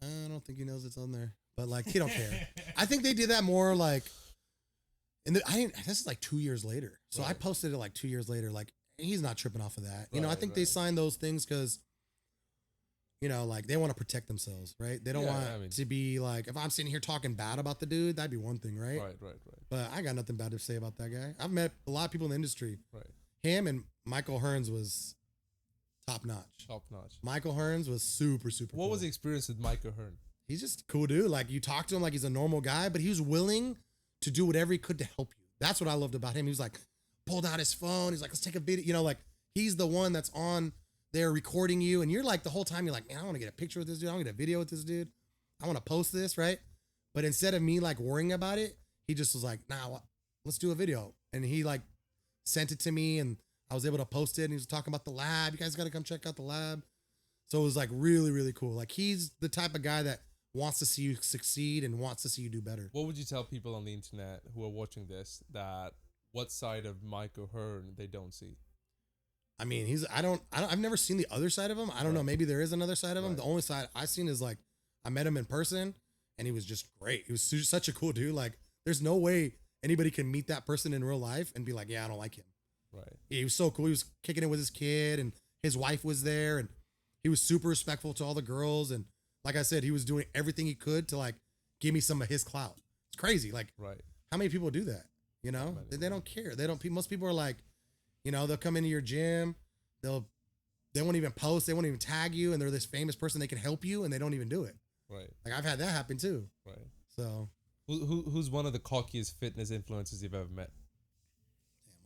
I don't think he knows it's on there, but like he don't care. I think they did that more like, this is like 2 years later. So I posted it like 2 years later. Like he's not tripping off of that. You know, I think they signed those things because, you know, like they want to protect themselves, right? They don't want to be like, if I'm sitting here talking bad about the dude, that'd be one thing, right? Right. But I got nothing bad to say about that guy. I've met a lot of people in the industry. Right. Him and Michael Hearns was top notch. Michael Hearns was super cool. What was the experience with Michael Hearn? He's just a cool dude. Like you talk to him like he's a normal guy, but he was willing to do whatever he could to help you. That's what I loved about him. He was like, pulled out his phone. He's like, let's take a video. You know, like he's the one that's on there recording you. And you're like, the whole time you're like, man, I want to get a picture with this dude. I want to get a video with this dude. I want to post this, right? But instead of me like worrying about it, he just was like, nah, let's do a video. And he like sent it to me and I was able to post it. And he was talking about the lab. You guys got to come check out the lab. So it was like really cool. Like he's the type of guy that wants to see you succeed and wants to see you do better. What would you tell people on the internet who are watching this that what side of Michael Hearn they don't see? I mean, I've never seen the other side of him. I don't know. Maybe there is another side of him. The only side I've seen is like, I met him in person and he was just great. He was such a cool dude. Like there's no way anybody can meet that person in real life and be like, yeah, I don't like him. Right. He was so cool. He was kicking it with his kid and his wife was there and he was super respectful to all the girls. And like I said, he was doing everything he could to like give me some of his clout. It's crazy. Like how many people do that? You know, they don't care. Most people are like, you know, they'll come into your gym. They won't even post. They won't even tag you. And they're this famous person. They can help you and they don't even do it. Right. Like I've had that happen too. Right. So who's one of the cockiest fitness influencers you've ever met?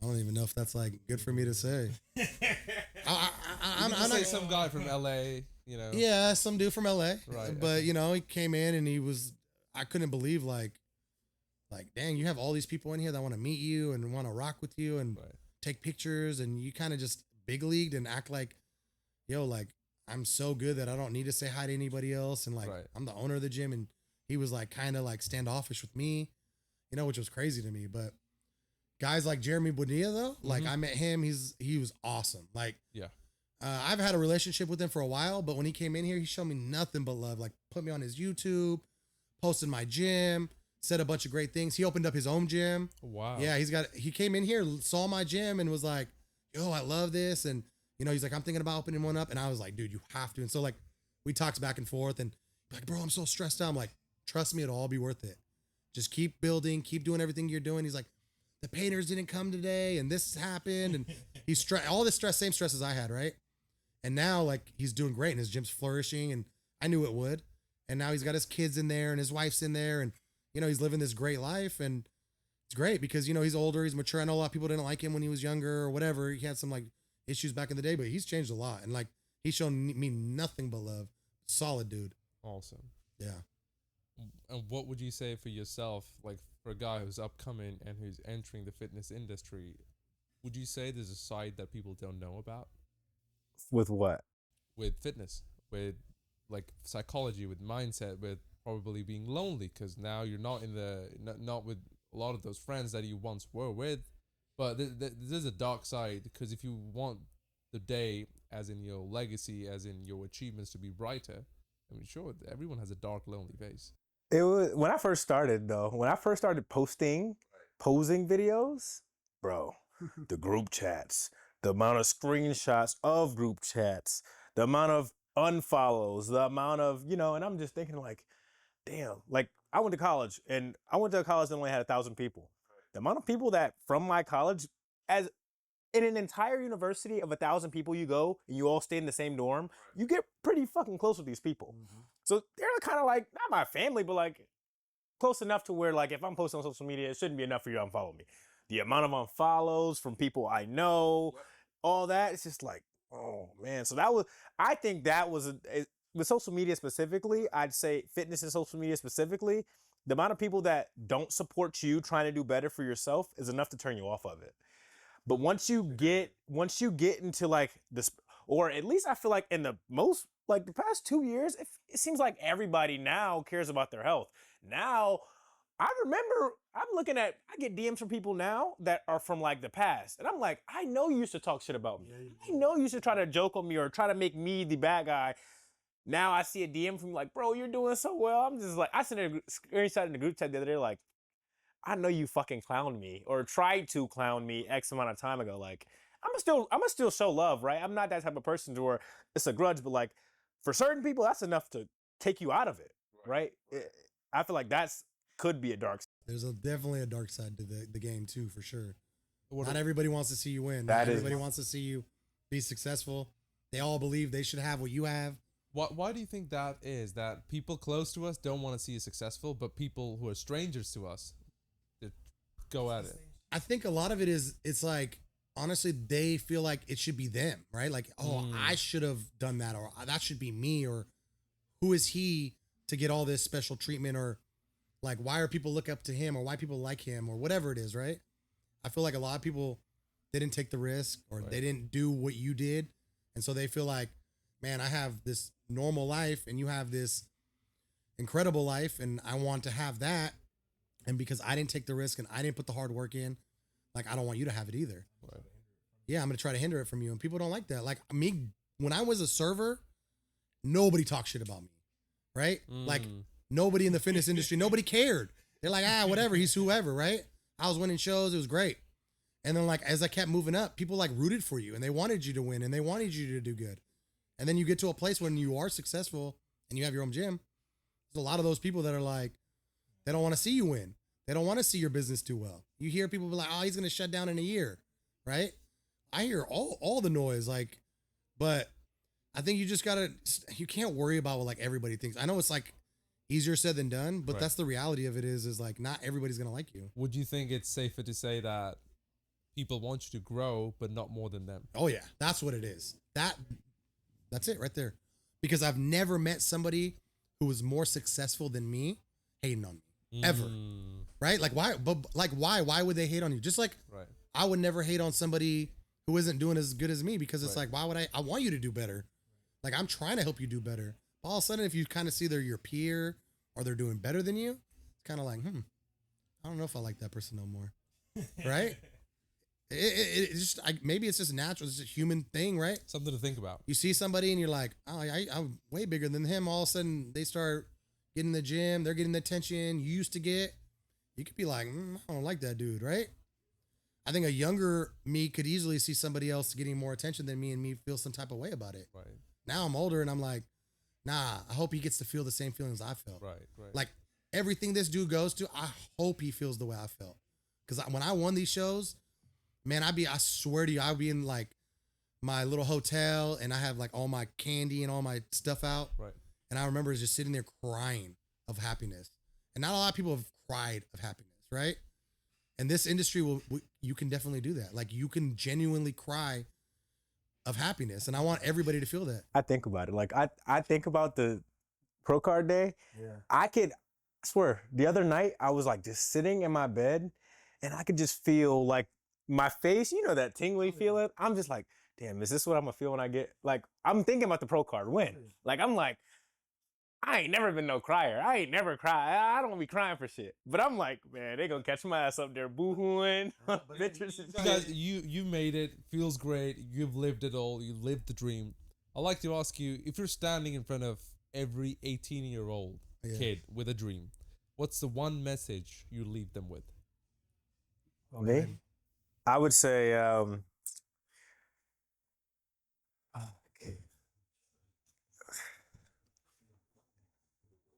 I don't even know if that's like good for me to say. I'm not say some guy from LA, you know. Yeah, some dude from LA. Right. But you know, he came in and I couldn't believe like, dang, you have all these people in here that want to meet you and want to rock with you and take pictures, and you kind of just big leagued and act like, yo, like I'm so good that I don't need to say hi to anybody else, and like I'm the owner of the gym, and he was like kind of like standoffish with me, you know, which was crazy to me. But guys like Jeremy Bonilla though, like I met him, he was awesome. Like I've had a relationship with him for a while, but when he came in here, he showed me nothing but love. Like put me on his YouTube, posted my gym, said a bunch of great things. He opened up his own gym. Wow. Yeah, he came in here, saw my gym and was like, yo, I love this. And you know, he's like, I'm thinking about opening one up. And I was like, dude, you have to. And so like we talked back and forth and like, bro, I'm so stressed out. I'm like, trust me, it'll all be worth it. Just keep building, keep doing everything you're doing. He's like, the painters didn't come today and this happened. And he's all this stress, same stress as I had, right? And now like he's doing great and his gym's flourishing and I knew it would. And now he's got his kids in there and his wife's in there and, you know, he's living this great life and it's great because, you know, he's older, he's mature. I know a lot of people didn't like him when he was younger or whatever. He had some like issues back in the day, but he's changed a lot. And like, he's shown me nothing but love. Solid dude. Awesome. Yeah. And what would you say for yourself, like for a guy who's upcoming and who's entering the fitness industry, would you say there's a side that people don't know about? With what? With fitness, with like psychology, with mindset, with probably being lonely because now you're not not with a lot of those friends that you once were with. But there's a dark side because if you want the day, as in your legacy, as in your achievements to be brighter, I mean, sure, everyone has a dark, lonely face. It was when I first started though. When I first started posing videos, bro, the group chats, the amount of screenshots of group chats, the amount of unfollows, the amount of, you know, and I'm just thinking like, damn, like I went to college and that only had 1,000 people. The amount of people that from my college, as in an entire university of 1,000 people you go and you all stay in the same dorm, you get pretty fucking close with these people. So they're kind of like, not my family, but like close enough to where like if I'm posting on social media, it shouldn't be enough for you to unfollow me. The amount of unfollows from people I know, all that, it's just like, oh man. So I think that was, with social media specifically, I'd say fitness and social media specifically, the amount of people that don't support you trying to do better for yourself is enough to turn you off of it. But once you get into like this, or at least I feel like in the past 2 years, it seems like everybody now cares about their health. Now, I remember, I get DMs from people now that are from like the past. And I'm like, I know you used to talk shit about me. I know you used to try to joke on me or try to make me the bad guy. Now I see a DM from like, bro, you're doing so well. I'm just like, I sent a screenshot in the group chat the other day, like, I know you fucking clowned me or tried to clown me X amount of time ago. Like, I'm still show love, right? I'm not that type of person to where it's a grudge, but like, for certain people, that's enough to take you out of it, right? I feel like could be a dark side. There's definitely a dark side to the game too, for sure. Not everybody wants to see you win. Not everybody wants to see you be successful. They all believe they should have what you have. Why do you think that is? That people close to us don't want to see you successful, but people who are strangers to us go at it? I think a lot of it is, it's like, honestly, they feel like it should be them, right? Like, oh, I should have done that, or that should be me, or who is he to get all this special treatment, or like, why are people look up to him, or why people like him, or whatever it is, right? I feel like a lot of people didn't take the risk, or they didn't do what you did. And so they feel like, man, I have this normal life and you have this incredible life and I want to have that. And because I didn't take the risk and I didn't put the hard work in, like, I don't want you to have it either. Right. Yeah, I'm going to try to hinder it from you. And people don't like that. Like me, when I was a server, nobody talked shit about me, right? Like nobody in the fitness industry, nobody cared. They're like, whatever, he's whoever, right? I was winning shows. It was great. And then like, as I kept moving up, people like rooted for you and they wanted you to win and they wanted you to do good. And then you get to a place when you are successful and you have your own gym. There's a lot of those people that are like, they don't want to see you win. They don't want to see your business do well. You hear people be like, oh, he's going to shut down in a year, right? I hear all the noise, like, but I think you just you can't worry about what like everybody thinks. I know it's like easier said than done, but that's the reality of it is like, not everybody's going to like you. Would you think it's safer to say that people want you to grow, but not more than them? Oh yeah, that's what it is. That's it right there. Because I've never met somebody who was more successful than me hating on me ever. Right? Like why? But like why would they hate on you? Just like I would never hate on somebody who isn't doing as good as me, because it's like, why would I want you to do better. Like I'm trying to help you do better. But all of a sudden, if you kind of see they're your peer or they're doing better than you, it's kind of like, I don't know if I like that person no more. Right? It's just maybe it's just natural. It's a human thing, right? Something to think about. You see somebody and you're like, oh, I'm way bigger than him. All of a sudden, they start getting in the gym. They're getting the attention you used to get. You could be like, I don't like that dude, right? I think a younger me could easily see somebody else getting more attention than me and me feel some type of way about it. Right. Now I'm older and I'm like, nah, I hope he gets to feel the same feelings I felt. Right. Like everything this dude goes to, I hope he feels the way I felt. Because when I won these shows, man, I swear to you, I'd be in like my little hotel and I have like all my candy and all my stuff out. Right. And I remember just sitting there crying of happiness. And not a lot of people have cried of happiness, right? And this industry you can definitely do that. Like you can genuinely cry of happiness. And I want everybody to feel that. I think about it. Like I think about the pro card day. Yeah. I swear, the other night I was like just sitting in my bed and I could just feel like my face, you know, that tingly feeling. I'm just like, damn, is this what I'm gonna feel when I get, like, I'm thinking about the pro card win. Like, I'm like, I ain't never been no crier. I ain't never cry. I don't be crying for shit. But I'm like, man, they gonna catch my ass up there boo-hooing. Guys, you made it. Feels great. You've lived it all. You lived the dream. I'd like to ask you, if you're standing in front of every 18-year-old kid with a dream, what's the one message you leave them with? Me? I would say,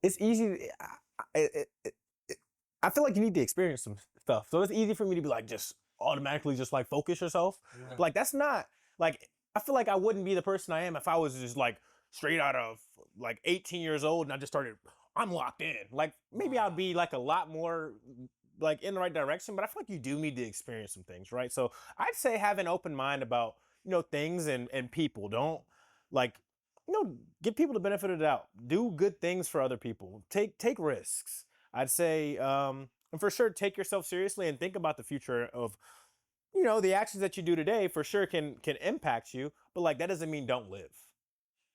it's easy. I feel like you need to experience some stuff. So it's easy for me to be like, just automatically just like focus yourself. Yeah. Like that's not, like, I feel like I wouldn't be the person I am if I was just like straight out of like 18 years old and I just started, I'm locked in. Like maybe I'd be like a lot more like in the right direction, but I feel like you do need to experience some things, right? So I'd say have an open mind about, you know, things and people. Don't like, you know, give people the benefit of the doubt. Do good things for other people. Take risks. I'd say, and for sure, take yourself seriously and think about the future of, you know, the actions that you do today for sure can impact you, but like that doesn't mean don't live.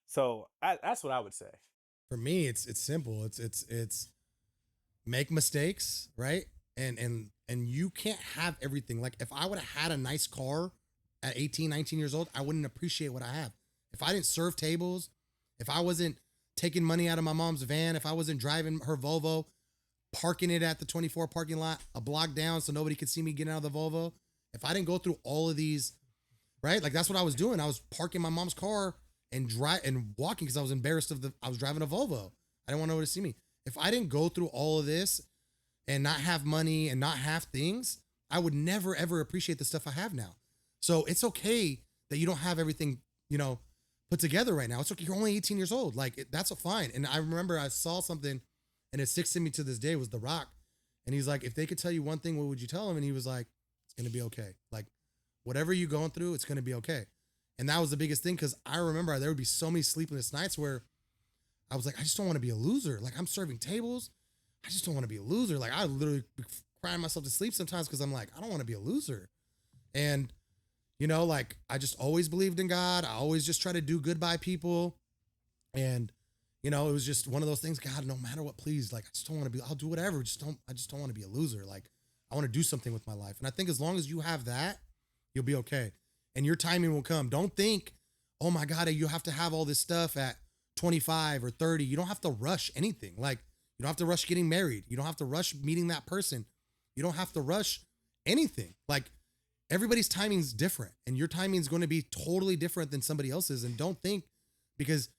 So that's what I would say. For me, it's simple. It's make mistakes, right? And you can't have everything. Like if I would have had a nice car at 18, 19 years old, I wouldn't appreciate what I have. If I didn't serve tables, if I wasn't taking money out of my mom's van, if I wasn't driving her Volvo, parking it at the 24 parking lot a block down so nobody could see me getting out of the Volvo, if I didn't go through all of these, right? Like that's what I was doing. I was parking my mom's car and walking because I was embarrassed I was driving a Volvo. I didn't want nobody to see me. If I didn't go through all of this and not have money and not have things, I would never ever appreciate the stuff I have now. So it's okay that you don't have everything, put together right now. It's okay. You're only 18 years old. Like that's fine. And I remember I saw something and it sticks to me to this day, was The Rock. And he's like, if they could tell you one thing, what would you tell them? And he was like, it's going to be okay. Like whatever you're going through, it's going to be okay. And that was the biggest thing. Cause I remember there would be so many sleepless nights where I was like, I just don't want to be a loser. Like I'm serving tables. I just don't want to be a loser. Like I literally be crying myself to sleep sometimes because I'm like, I don't want to be a loser. And, like I just always believed in God. I always just try to do good by people. And, it was just one of those things, God, no matter what, please, like, I just don't want to be, I'll do whatever. I just don't want to be a loser. Like I want to do something with my life. And I think as long as you have that, you'll be okay. And your timing will come. Don't think, oh my God, you have to have all this stuff at 25 or 30. You don't have to rush anything. Like you don't have to rush getting married. You don't have to rush meeting that person. You don't have to rush anything. Like everybody's timing is different and your timing is going to be totally different than somebody else's. And don't think because,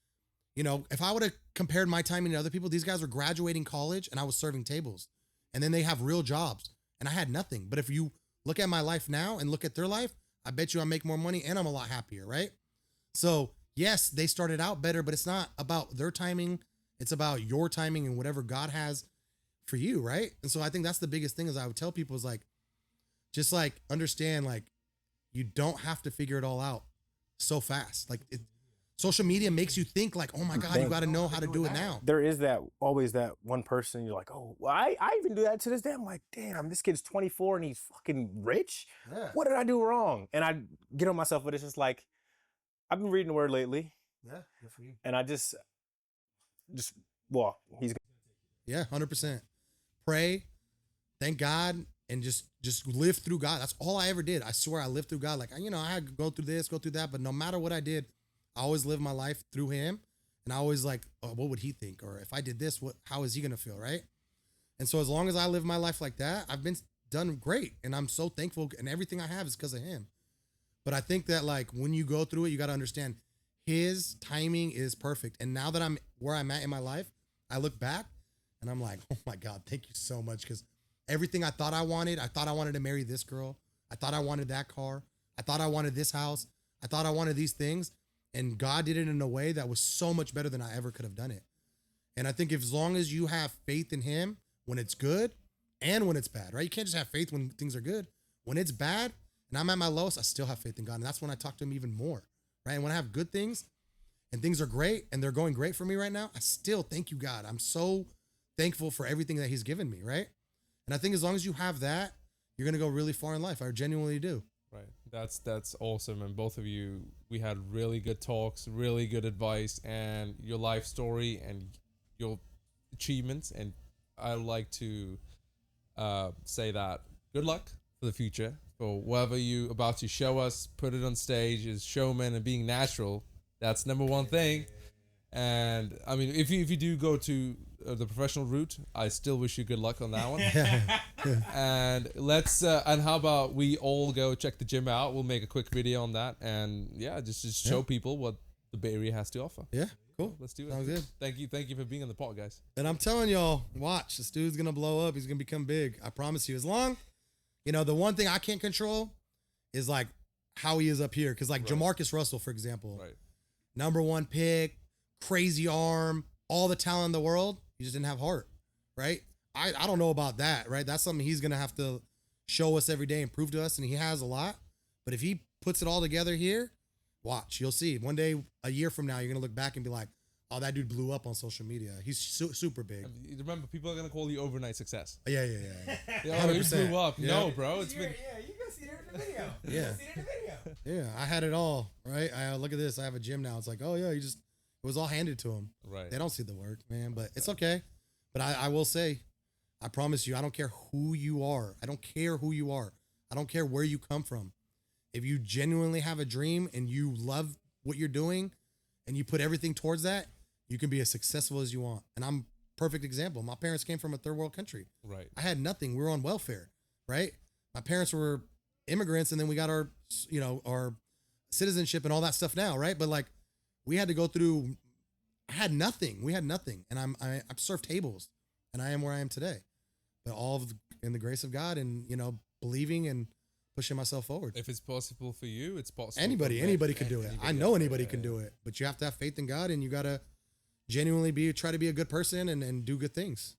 if I would have compared my timing to other people, these guys were graduating college and I was serving tables and then they have real jobs and I had nothing. But if you look at my life now and look at their life, I bet you I make more money and I'm a lot happier, right? So yes, they started out better, but it's not about their timing. It's about your timing and whatever God has for you, right? And so I think that's the biggest thing is I would tell people is like, just like understand, like you don't have to figure it all out so fast. Like social media makes you think like, oh my God, you got to know how to do it now. There is always that one person you're like, oh, well, I even do that to this day. I'm like, damn, this kid's 24 and he's fucking rich. Yeah. What did I do wrong? And I get on myself, but it's just like, I've been reading the word lately. Yeah, good for you. And I he's. Yeah, 100%. Pray, thank God, and just live through God. That's all I ever did. I swear I lived through God. Like, I had to go through this, go through that, but no matter what I did, I always lived my life through him. And I always like, oh, what would he think? Or if I did this, how is he going to feel, right? And so as long as I live my life like that, I've been done great. And I'm so thankful. And everything I have is because of him. But I think that like when you go through it, you got to understand his timing is perfect. And now that I'm where I'm at in my life, I look back and I'm like, oh my God, thank you so much. Because everything I thought I wanted to marry this girl. I thought I wanted that car. I thought I wanted this house. I thought I wanted these things. And God did it in a way that was so much better than I ever could have done it. And I think as long as you have faith in him when it's good and when it's bad, right? You can't just have faith when things are good. When it's bad and I'm at my lowest, I still have faith in God. And that's when I talk to him even more, right? And when I have good things and things are great and they're going great for me right now, I still thank you, God. I'm so thankful for everything that he's given me, right? And I think as long as you have that, you're going to go really far in life. I genuinely do. Right. That's awesome. And both of you, we had really good talks, really good advice, and your life story and your achievements. And I like to say that good luck for the future, for whatever you about to show us, put it on stage as showman and being natural. That's number one thing. And I mean, if you do go to the professional route, I still wish you good luck on that one. And let's and how about we all go check the gym out? We'll make a quick video on that, and just show people what the Bay Area has to offer. Yeah, cool. Let's do it. Sounds good. Thank you for being on the pod, guys. And I'm telling y'all, watch, this dude's gonna blow up. He's gonna become big. I promise you. As long, the one thing I can't control is like how he is up here, because like Jamarcus Russell, for example, #1 pick. Crazy arm, all the talent in the world. He just didn't have heart, right? I don't know about that, right? That's something he's going to have to show us every day and prove to us, and he has a lot. But if he puts it all together here, watch, you'll see. One day, a year from now, you're going to look back and be like, oh, that dude blew up on social media. He's super big. Remember, people are going to call you overnight success. Yeah. Oh, he blew up. Yeah. No, bro. It's been... Yeah, you can see it in the video. Yeah. Yeah, I had it all, right? Look at this. I have a gym now. It's like, oh, yeah, it was all handed to him. Right. They don't see the work, man, but it's okay. But I will say, I promise you, I don't care who you are. I don't care who you are. I don't care where you come from. If you genuinely have a dream and you love what you're doing and you put everything towards that, you can be as successful as you want. And I'm a perfect example. My parents came from a third world country. Right. I had nothing. We were on welfare, right? My parents were immigrants, and then we got our, you know, our citizenship and all that stuff now, right? But like, we had to go through. I had nothing. We had nothing, and I've served tables, and I am where I am today. But all in the grace of God, and you know, believing and pushing myself forward. If it's possible for you, it's possible. Anybody could do it. I know anybody can do it, but you have to have faith in God, and you gotta genuinely try to be a good person and do good things.